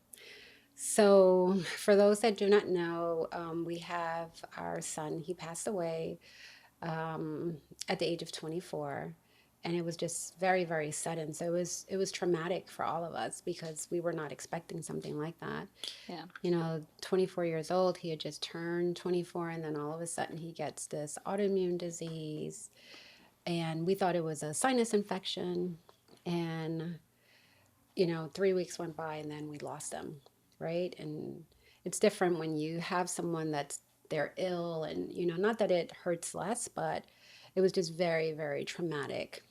So, for those that do not know, we have our son. He passed away at the age of 24, and it was just very, very sudden. So it was traumatic for all of us because we were not expecting something like that. Yeah. 24 years old, he had just turned 24, and then all of a sudden he gets this autoimmune disease, and we thought it was a sinus infection, and 3 weeks went by, and then we lost him, right? And it's different when you have someone they're ill, and not that it hurts less, but it was just very, very traumatic.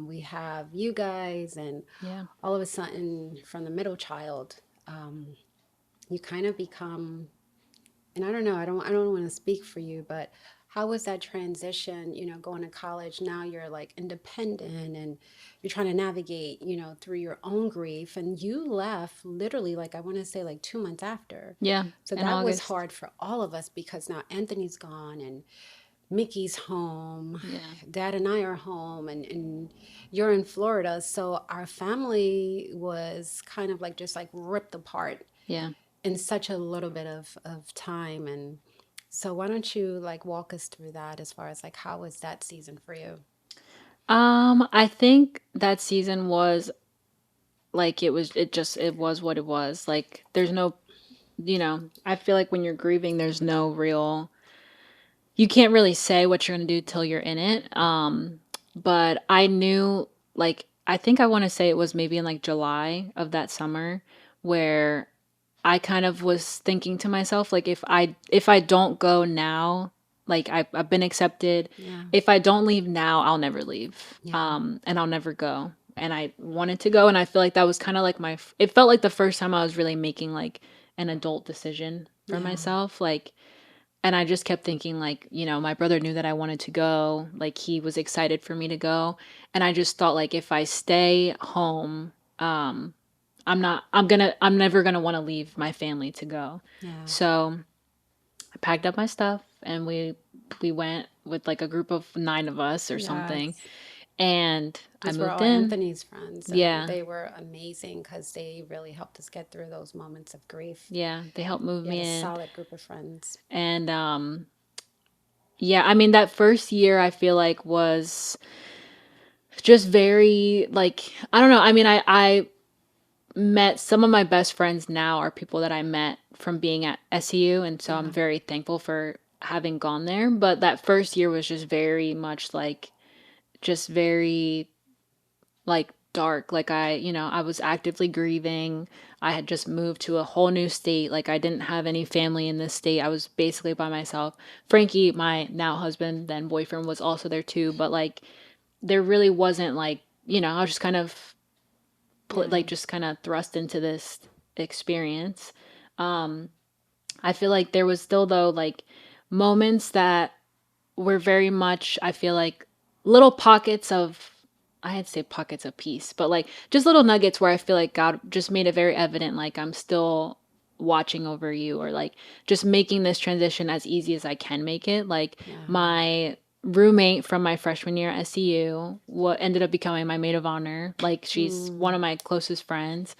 We have you guys, and Yeah. all of a sudden, from the middle child, you kind of become, and I don't know, I don't want to speak for you, but how was that transition, going to college? Now you're like independent, and you're trying to navigate, through your own grief. And you left literally, like, I want to say like 2 months after. Yeah. So in that was August. hard for all of us because now Anthony's gone, and Mickey's home. Yeah. Dad and I are home, and you're in Florida. So our family was kind of like just like ripped apart Yeah. in such a little bit of time. And so why don't you like walk us through that as far as like how was that season for you? I think that season was like it was what it was. Like there's no I feel like when you're grieving there's no real you can't really say what you're going to do till you're in it. But I knew like I think I want to say it was maybe in like July of that summer where I kind of was thinking to myself like if I don't go now, like I've been accepted. Yeah. If I don't leave now, I'll never leave. Yeah. And I'll never go. And I wanted to go, and I feel like that was kind of like it felt like the first time I was really making like an adult decision for Yeah. myself. Like, and I just kept thinking like, my brother knew that I wanted to go, like he was excited for me to go. And I just thought like, if I stay home, I'm never gonna want to leave my family to go. Yeah. So I packed up my stuff and we went with like a group of 9 of us or something. Yes. And I These were moved all in. Anthony's friends. And Yeah. they were amazing because they really helped us get through those moments of grief. Yeah, they helped move We me had a in. solid group of friends. And yeah, I mean that first year I feel like was just very like I don't know. I mean I met some of my best friends now are people that I met from being at SEU, and so I'm very thankful for having gone there. But that first year was just very much like just very like dark. Like I was actively grieving. I had just moved to a whole new state. Like I didn't have any family in this state. I was basically by myself. Frankie, my now husband, then boyfriend, was also there too. But like there really wasn't like, I was just kind of like just kind of thrust into this experience. I feel like there was still though like moments that were very much, I feel like little pockets of I had to say pockets of peace, but like just little nuggets where I feel like God just made it very evident, like I'm still watching over you, or like just making this transition as easy as I can make it. Like Yeah. my roommate from my freshman year at SCU, what ended up becoming my maid of honor. Like she's one of my closest friends.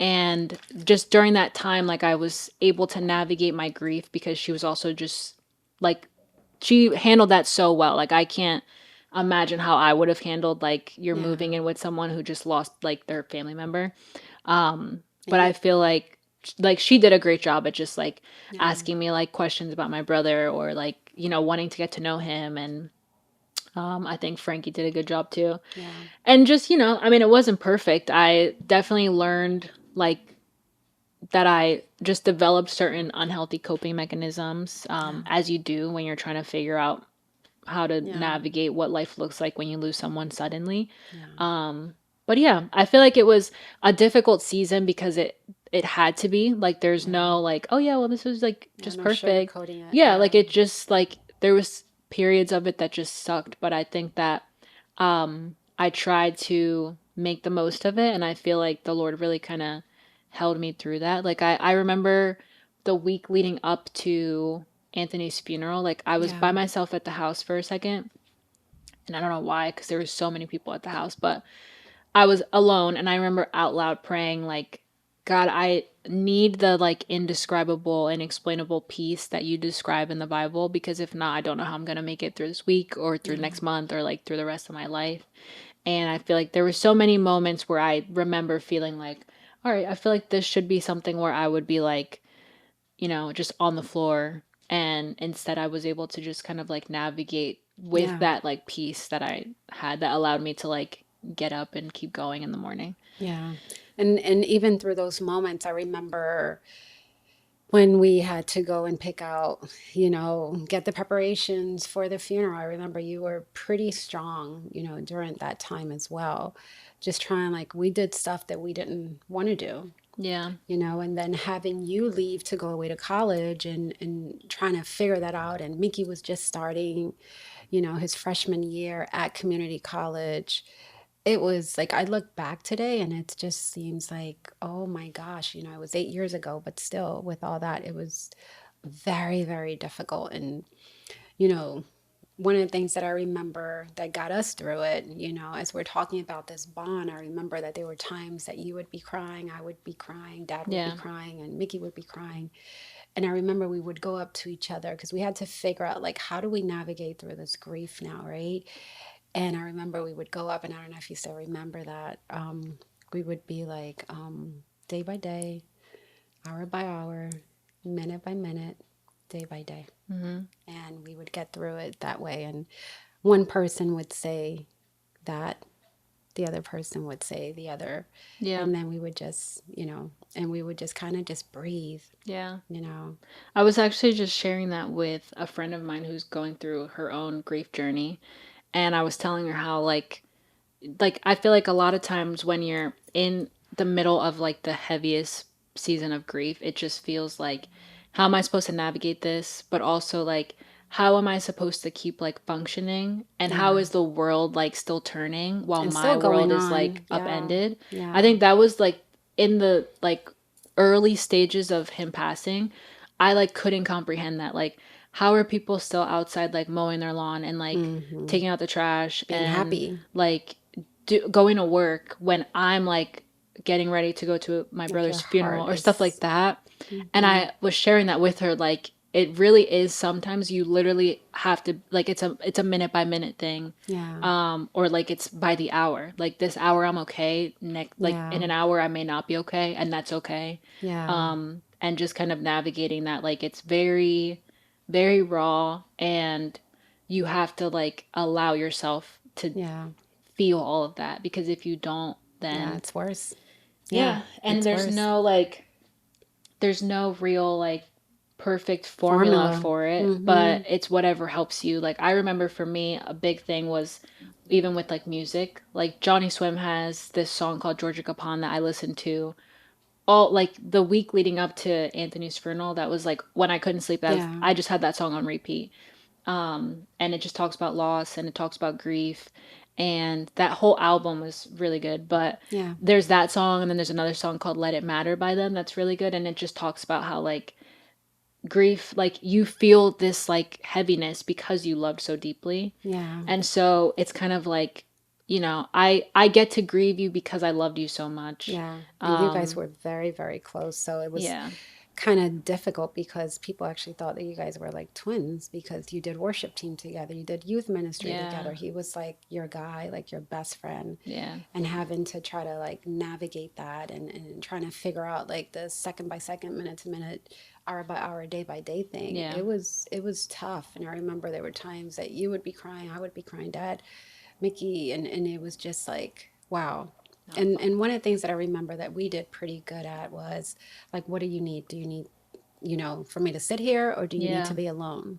And just during that time, like I was able to navigate my grief because she was also just like, she handled that so well. Like I can't imagine how I would have handled like you're Yeah. moving in with someone who just lost like their family member. But Yeah. I feel like she did a great job at just like Yeah. asking me like questions about my brother, or like, you know, wanting to get to know him. And I think Frankie did a good job too. Yeah. And just, you know, I mean, it wasn't perfect. I definitely learned like that I just developed certain unhealthy coping mechanisms, as you do when you're trying to figure out how to Yeah. navigate what life looks like when you lose someone suddenly. Yeah. But yeah, I feel like it was a difficult season because it had to be. Like there's no like, oh yeah, well this was like Yeah, just no perfect. sugarcoating it. Yeah, like it just like there was periods of it that just sucked, but I think that I tried to make the most of it, and I feel like the Lord really kind of held me through that. Like I remember the week leading up to Anthony's funeral, like I was by Yeah. myself at the house for a second, and I don't know why because there was so many people at the house, but I was alone, and I remember out loud praying like, God, I need the like indescribable, inexplainable peace that you describe in the Bible, because if not, I don't know how I'm going to make it through this week or through next month or like through the rest of my life. And I feel like there were so many moments where I remember feeling like, all right, I feel like this should be something where I would be like, you know, just on the floor. And instead, I was able to just kind of like navigate with Yeah. that like peace that I had that allowed me to like get up and keep going in the morning. Yeah. And even through those moments, I remember when we had to go and pick out, get the preparations for the funeral. I remember you were pretty strong, during that time as well. Just trying, like, we did stuff that we didn't want to do, Yeah. and then having you leave to go away to college and trying to figure that out. And Mickey was just starting, his freshman year at community college. It was like, I look back today and it just seems like, oh my gosh, it was 8 years ago, but still with all that, it was very, very difficult. And, you know, one of the things that I remember that got us through it, as we're talking about this bond, I remember that there were times that you would be crying, I would be crying, Dad would be Yeah. crying, and Mickey would be crying. And I remember we would go up to each other because we had to figure out, like, how do we navigate through this grief now, right? And I remember we would go up, and I don't know if you still remember that. We would be like, day by day, hour by hour, minute by minute, day by day. Mm-hmm. And we would get through it that way. And one person would say that, the other person would say the other. Yeah. And then we would just, and we would just kind of just breathe, Yeah. you know. I was actually just sharing that with a friend of mine who's going through her own grief journey. And I was telling her how like I feel like a lot of times when you're in the middle of like the heaviest season of grief, it just feels like, how am I supposed to navigate this? But also like, how am I supposed to keep like functioning? And how Yeah. is the world like still turning while And my still going world is on. like Yeah. upended? Yeah. I think that was like in the like early stages of him passing. I like couldn't comprehend that. Like, how are people still outside like mowing their lawn and like taking out the trash Being and happy. like going to work when I'm like getting ready to go to my Like brother's your funeral heart or stuff like is. that. And I was sharing that with her, like it really is, sometimes you literally have to like, it's a minute by minute thing. Yeah. Or like it's by the hour. Like this hour I'm okay. Next, like Yeah. in an hour I may not be okay, and that's okay. Yeah. And just kind of navigating that, like it's very, very raw, and you have to like allow yourself to Yeah. feel all of that, because if you don't, Yeah. then It's worse. Yeah. yeah. And It's worse. there's no real like perfect formula Formula. for it, Mm-hmm. but it's whatever helps you. Like I remember for me a big thing was, even with like music, like Johnny Swim has this song called Georgia Capon that I listened to all like the week leading up to Anthony's funeral. That was like when I couldn't sleep, Yeah. I just had that song on repeat. And it just talks about loss, and it talks about grief. and that whole album was really good. But Yeah. there's that song, and then there's another song called Let It Matter by them that's really good, and it just talks about how like grief, like you feel this like heaviness because you loved so deeply. Yeah. And so it's kind of like, I get to grieve you because I loved you so much. Yeah. And you guys were very, very close. So it was Yeah. kind of difficult because people actually thought that you guys were like twins because you did worship team together. You did youth ministry Yeah. together. He was like your guy, like your best friend. Yeah. And having to try to like navigate that and trying to figure out like the second by second, minute to minute, hour by hour, day by day thing. Yeah. It was tough. And I remember there were times that you would be crying, I would be crying, Dad, Mickey, and it was just like, wow. And one of the things that I remember that we did pretty good at was like, what do you need? Do you need, for me to sit here, or do you need to be alone?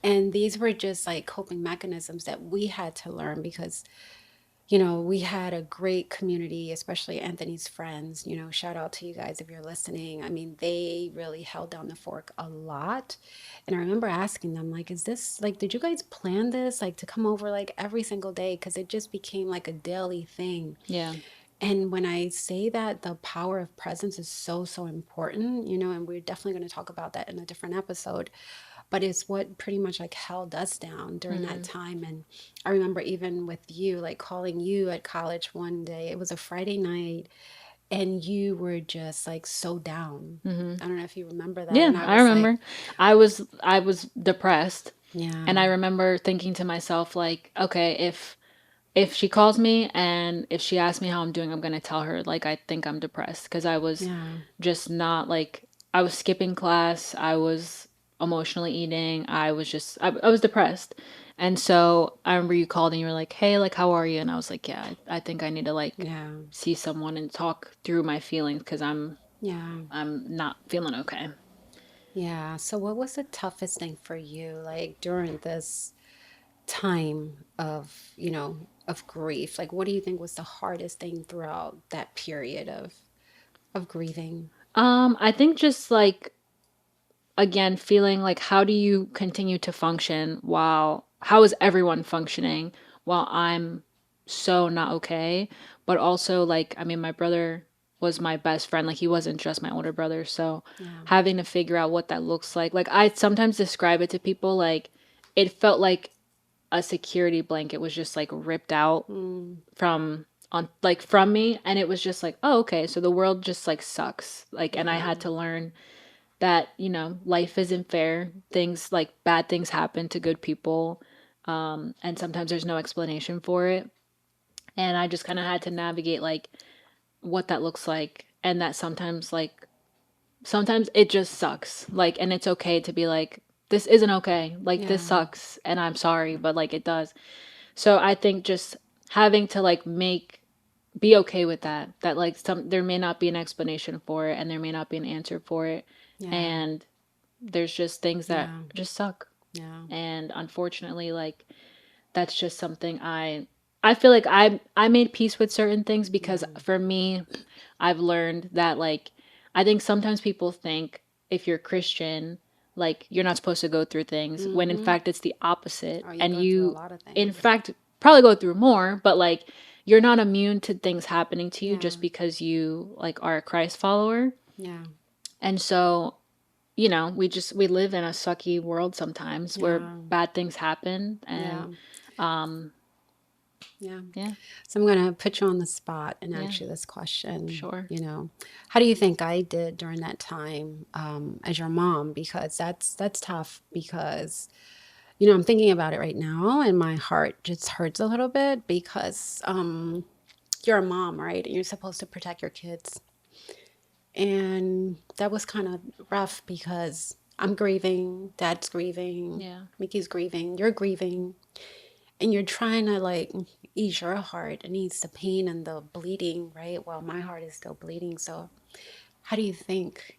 And these were just like coping mechanisms that we had to learn because, we had a great community, especially Anthony's friends. Shout out to you guys if you're listening. I mean, they really held down the fork a lot. And I remember asking them, like, is this like, did you guys plan this, like, to come over like every single day? Because it just became like a daily thing. Yeah. And when I say that the power of presence is so, so important, and we're definitely going to talk about that in a different episode, but it's what pretty much like held us down during that time. And I remember even with you, like calling you at college one day, it was a Friday night, and you were just like so down. I don't know if you remember that. Yeah, And I remember. Like, I was depressed. yeah. And I remember thinking to myself, like, okay, if she calls me and if she asks me how I'm doing, I'm gonna tell her like I think I'm depressed, because I was just not like, I was skipping class, I was emotionally eating, I was depressed. And so I remember you called and you were like, hey, like, how are you? And I was like, yeah, I think I need to like see someone and talk through my feelings, because I'm not feeling okay. Yeah. So what was the toughest thing for you, like during this time of grief? Like, what do you think was the hardest thing throughout that period of grieving? I think just like, again, feeling like, how do you continue to function how is everyone functioning while I'm so not okay? But also, like, I mean, my brother was my best friend. Like, he wasn't just my older brother. So having to figure out what that looks like I sometimes describe it to people like it felt like a security blanket was just like ripped out from me, and it was just like, oh, okay, so the world just like sucks, like, and I had to learn that, life isn't fair. Things like bad things happen to good people. And sometimes there's no explanation for it. And I just kind of had to navigate like what that looks like. And that sometimes it just sucks. Like, and it's okay to be like, this isn't okay. Like, this sucks. And I'm sorry, but like, it does. So I think just having to like be okay with that like there may not be an explanation for it, and there may not be an answer for it. And there's just things that just suck. And unfortunately, like, that's just something I feel like I made peace with certain things, because for me, I've learned that, like, I think sometimes people think if you're Christian, like, you're not supposed to go through things, when in fact it's the opposite. And go through a lot of things. in fact, probably go through more, but like, you're not immune to things happening to you just because you like are a Christ follower. And so, we live in a sucky world sometimes where bad things happen. And So I'm going to put you on the spot and ask you this question. Sure. How do you think I did during that time as your mom? Because that's tough, because, I'm thinking about it right now and my heart just hurts a little bit, because you're a mom, right? And you're supposed to protect your kids. And that was kind of rough because I'm grieving, Dad's grieving, Mickey's grieving, you're grieving. And you're trying to like ease your heart and ease the pain and the bleeding, right? Well, my heart is still bleeding. So how do you think,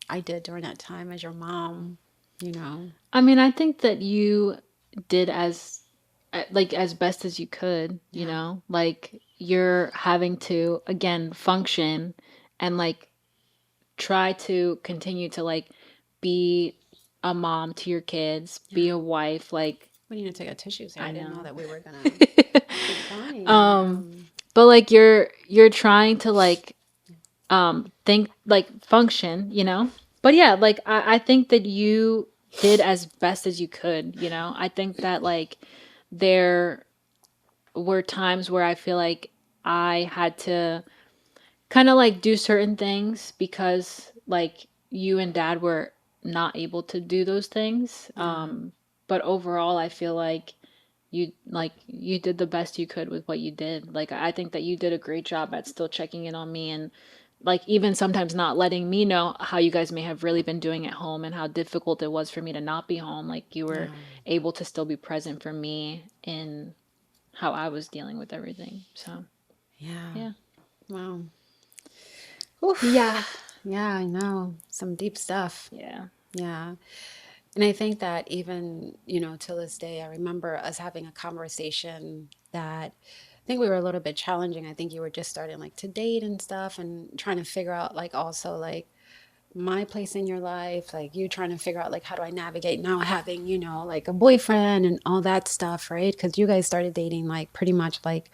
I did during that time as your mom, I mean, I think that you did as best as you could, like, you're having to, again, function and like try to continue to like be a mom to your kids, be a wife, like, we need to take our tissues here. I didn't know that we were going to. Funny. But like you're trying to like think like function, you know? But yeah, like I think that you did as best as you could, you know? I think that like there were times where I feel like I had to kind of like do certain things because like you and dad were not able to do those things. But overall I feel like you did the best you could with what you did. Like I think that you did a great job at still checking in on me and like even sometimes not letting me know how you guys may have really been doing at home and how difficult it was for me to not be home. Like you were able to still be present for me in how I was dealing with everything. So yeah. Wow. Oof. Yeah. Yeah, I know. Some deep stuff. Yeah. Yeah. And I think that even, till this day, I remember us having a conversation that I think we were a little bit challenging. I think you were just starting like to date and stuff and trying to figure out like also like my place in your life, like you trying to figure out like how do I navigate now having, like a boyfriend and all that stuff, right? Because you guys started dating like pretty much like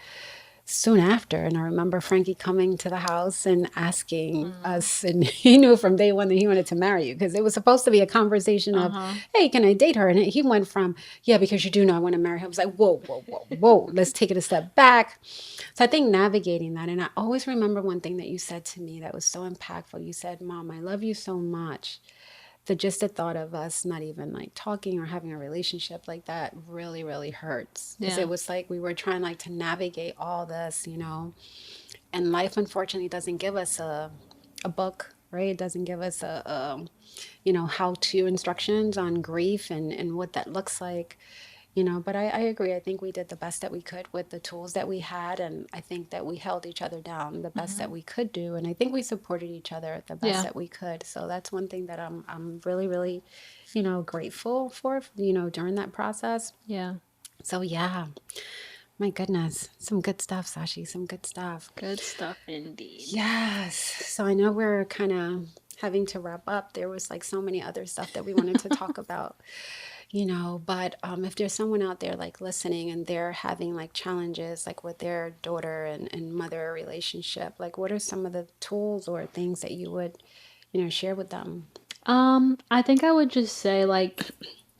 soon after. And I remember Frankie coming to the house and asking us, and he knew from day one that he wanted to marry you because it was supposed to be a conversation of, hey, can I date her? And he went from, yeah, because you do know I want to marry her. I was like, whoa, whoa, whoa, whoa, let's take it a step back. So I think navigating that. And I always remember one thing that you said to me that was so impactful. You said, Mom, I love you so much. Just the thought of us not even like talking or having a relationship like that really, really hurts. Because it was like we were trying like to navigate all this, and life unfortunately doesn't give us a book, right? It doesn't give us a how-to instructions on grief and what that looks like. But I agree. I think we did the best that we could with the tools that we had. And I think that we held each other down the best that we could do. And I think we supported each other the best that we could. So that's one thing that I'm really, really, grateful for, during that process. Yeah. So yeah, my goodness, some good stuff, Sashi, some good stuff. Good stuff indeed. Yes. So I know we're kind of having to wrap up. There was like so many other stuff that we wanted to talk about. But if there's someone out there like listening and they're having like challenges like with their daughter and mother relationship, like what are some of the tools or things that you would, share with them? I think I would just say like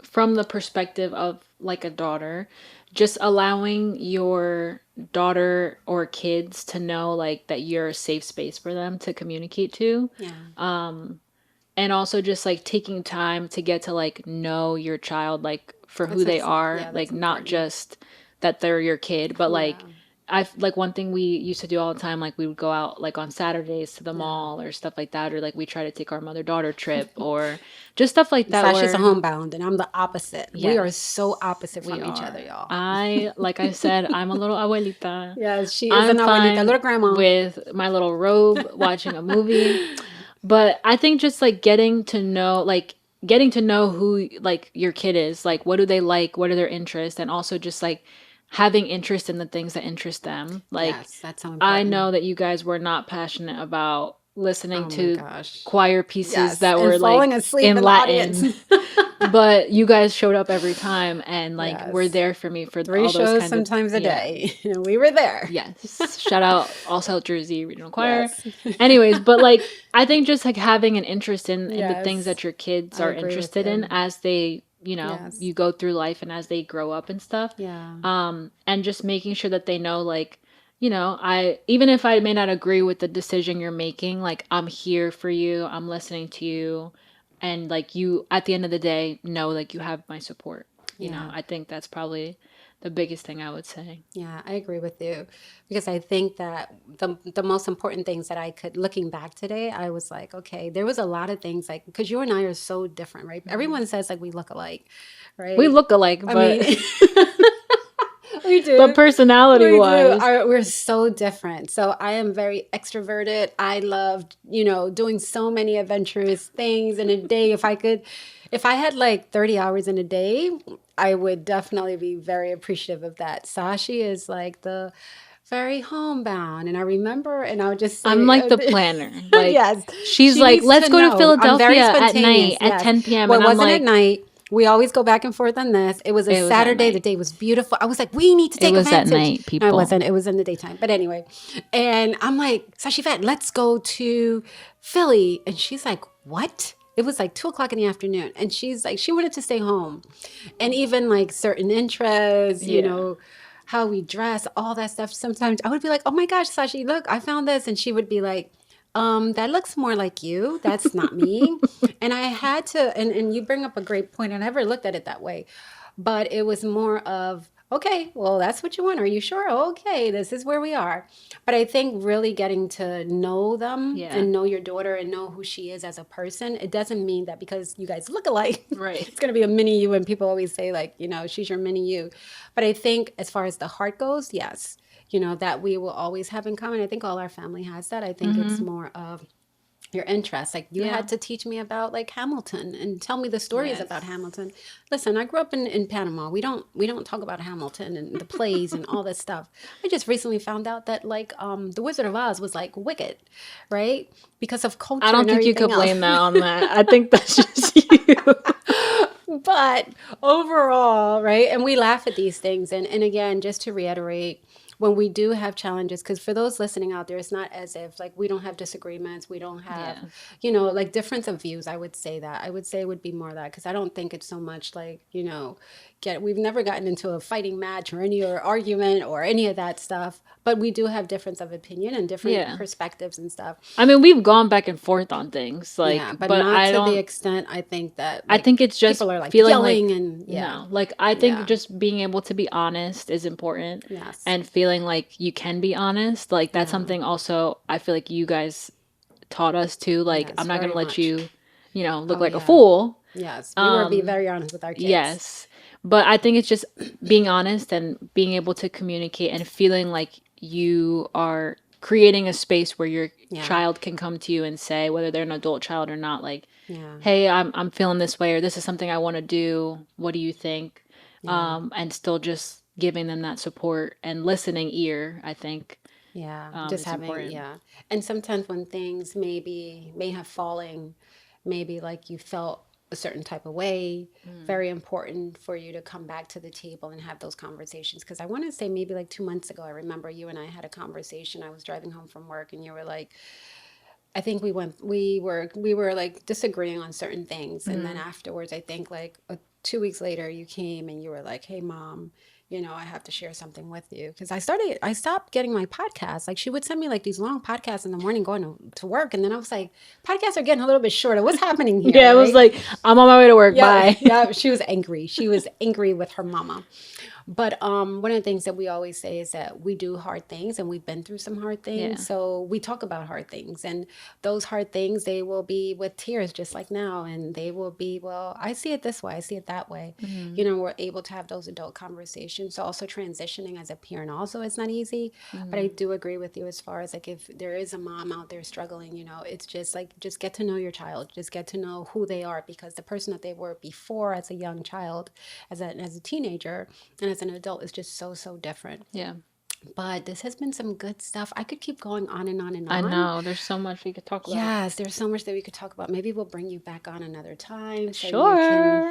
from the perspective of like a daughter, just allowing your daughter or kids to know like that you're a safe space for them to communicate to. Yeah. And also just like taking time to get to like know your child like for who they are, like not just that they're your kid, but like like one thing we used to do all the time, like we would go out like on Saturdays to the mall or stuff like that, or like we try to take our mother-daughter trip or just stuff like that. Sasha's a homebound and I'm the opposite. Yes, we are so opposite from each other, y'all. Like I said, I'm a little abuelita. Yes, she is an abuelita, little grandma. With my little robe watching a movie. But I think just like getting to know who like your kid is, like what do they like, what are their interests, and also just like having interest in the things that interest them. Like yes, that's so important. I know that you guys were not passionate about listening to choir pieces that were like asleep in Latin. But you guys showed up every time and like were there for me for 3 all those shows kinds sometimes a day. We were there. Yes. Shout out all South Jersey Regional Choir. Yes. Anyways, but like I think just like having an interest in the things that your kids are interested in as they you go through life and as they grow up and stuff. Yeah. And just making sure that they know like even if I may not agree with the decision you're making, like I'm here for you, I'm listening to you, and like you at the end of the day know like you have my support. You know, I think that's probably the biggest thing I would say. Yeah, I agree with you because I think that the most important things that I could, looking back today, I was like, okay, there was a lot of things like, because you and I are so different, right? Everyone says like we look alike, right? We look alike, but I mean, we do. But personality-wise, we're so different. So I am very extroverted. I love, doing so many adventurous things in a day. If I had like 30 hours in a day, I would definitely be very appreciative of that. Sashi is like the very homebound. And I remember, and I would just say, I'm like the planner. Like, yes. She's like, let's go to Philadelphia at night at 10 p.m. Well, and it wasn't at night. We always go back and forth on this. It was a It was at Saturday. The night. day was beautiful. I was like, we need to It take was at advantage. night, No, it people. wasn't. It was in the daytime. But anyway. And I'm like, Sashifet, let's go to Philly. And she's like, what? It was like 2 o'clock in the afternoon. And she's like, she wanted to stay home. And even like certain interests, you Yeah. know, how we dress, all that stuff. Sometimes I would be like, oh my gosh, Sashi, look, I found this. And she would be like, that looks more like you. That's not me. And I had to, and you bring up a great point. I never looked at it that way. But it was more of, okay, well, that's what you want. Are you sure? Okay, this is where we are. But I think really getting to know them Yeah. and know your daughter and know who she is as a person, it doesn't mean that because you guys look alike, Right. it's going to be a mini you. And people always say, like, you know, she's your mini you. But I think as far as the heart goes, yes, you know, that we will always have in common. I think all our family has that. I think it's more of your interest. Like you Yeah. had to teach me about like Hamilton and tell me the stories about Yes. Hamilton. Listen, I grew up in Panama. We don't talk about Hamilton and the plays and all this stuff. I just recently found out that like the Wizard of Oz was like Wicked, right? Because of culture. I don't and think you could everything blame else. that on that. I think that's just you. But overall, right? And we laugh at these things. And again, just to reiterate, when we do have challenges, because for those listening out there, it's not as if like we don't have disagreements, we don't have, Yeah. you know, like difference of views. I would say that. I would say it would be more of that because I don't think it's so much like, you know, we've never gotten into a fighting match or any or argument or any of that stuff. But we do have difference of opinion and different Yeah. perspectives and stuff. I mean, we've gone back and forth on things, like, Yeah, but but not I to the don't. extent I think that I like think it's just people are like feeling yelling like and yeah. no, like I think Yeah. just being able to be honest is important, Yes. and feeling like you can be honest, like that's Yeah. something also I feel like you guys taught us too. Like Yes, I'm not very gonna let much. you, look Oh like a yeah. fool. Yes. We were be Um, very honest with our kids. Yes, but I think it's just being honest and being able to communicate and feeling like you are creating a space where your Yeah. child can come to you and say, whether they're an adult child or not, like, Yeah. hey, I'm feeling this way, or this is something I want to do. What do you think? Yeah. And still just giving them that support and listening ear, I think, Yeah. Just is having important. yeah. And sometimes when things may have fallen, maybe like you felt a certain type of way, very important for you to come back to the table and have those conversations. Because I want to say maybe like 2 months ago, I remember you and I had a conversation. I was driving home from work and you were like, I think we were like disagreeing on certain things, and then afterwards, I think like 2 weeks later, you came and you were like, "Hey, mom, you know, I have to share something with you," because I stopped getting my podcasts. Like she would send me like these long podcasts in the morning going to work, and then I was like, podcasts are getting a little bit shorter. What's happening here? Yeah, it was right? like, I'm on my way to work. Yeah, Bye. yeah. She was angry. She was angry with her mama. But one of the things that we always say is that we do hard things and we've been through some hard things. Yeah. So we talk about hard things, and those hard things, they will be with tears just like now. And they will be, well, I see it this way. I see it that way. You know, we're able to have those adult conversations. So also transitioning as a parent also is not easy. But I do agree with you as far as like if there is a mom out there struggling, you know, it's just like, just get to know your child. Just get to know who they are, because the person that they were before as a young child, as a teenager, and as an adult is just so different. Yeah. But this has been some good stuff. I could keep going on and on and I on. know. There's so much we could talk about. Yes, there's so much that we could talk about. Maybe we'll bring you back on another time. So Sure.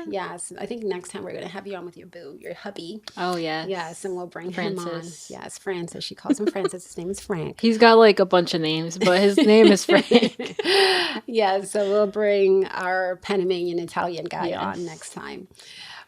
You can, yes, I think next time we're going to have you on with your boo, your hubby. Oh, yes. Yes, and we'll bring him on. Francis. Yes, Francis. She calls him Francis. His name is Frank. He's got like a bunch of names, but his name is Frank. Yeah, so we'll bring our Panamanian Italian guy Yes. on next time.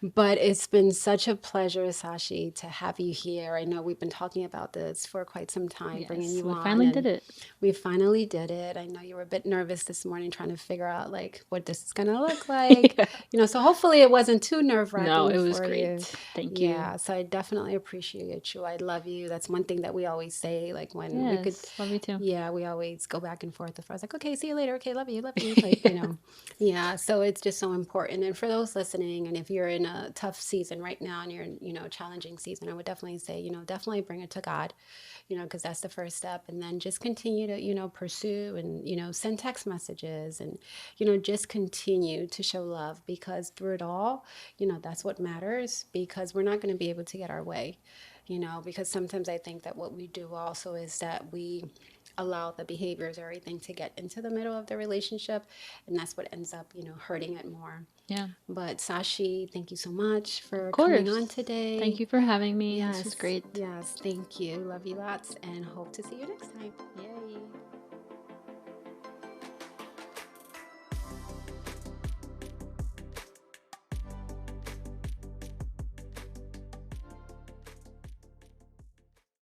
But it's been such a pleasure, Sashi, to have you here. I know we've been talking about this for quite some time, bringing Yes, you we on. finally and did it. We finally did it. I know you were a bit nervous this morning trying to figure out like what this is going to look like. Yeah. You know, so hopefully it wasn't too nerve-wracking No, it was for great. you. Thank you. Yeah, so I definitely appreciate you. I love you. That's one thing that we always say, like when we could, Yes, love you too. yeah, we always go back and forth. I was like, okay, see you later. Okay, love you, like, you know. Yeah, so it's just so important. And for those listening, and if you're in a tough season right now and you're in, you know, challenging season, I would definitely say, you know, definitely bring it to God, you know, because that's the first step. And then just continue to, you know, pursue and, you know, send text messages and, you know, just continue to show love, because through it all, you know, that's what matters, because we're not going to be able to get our way, you know, because sometimes I think that what we do also is that we allow the behaviors or everything to get into the middle of the relationship, and that's what ends up, you know, hurting it more. Yeah. But Sashi, thank you so much for Of coming course. on today. Thank you for having me. Yes, This was great. yes, thank you. Love you lots and hope to see you next time. Yay.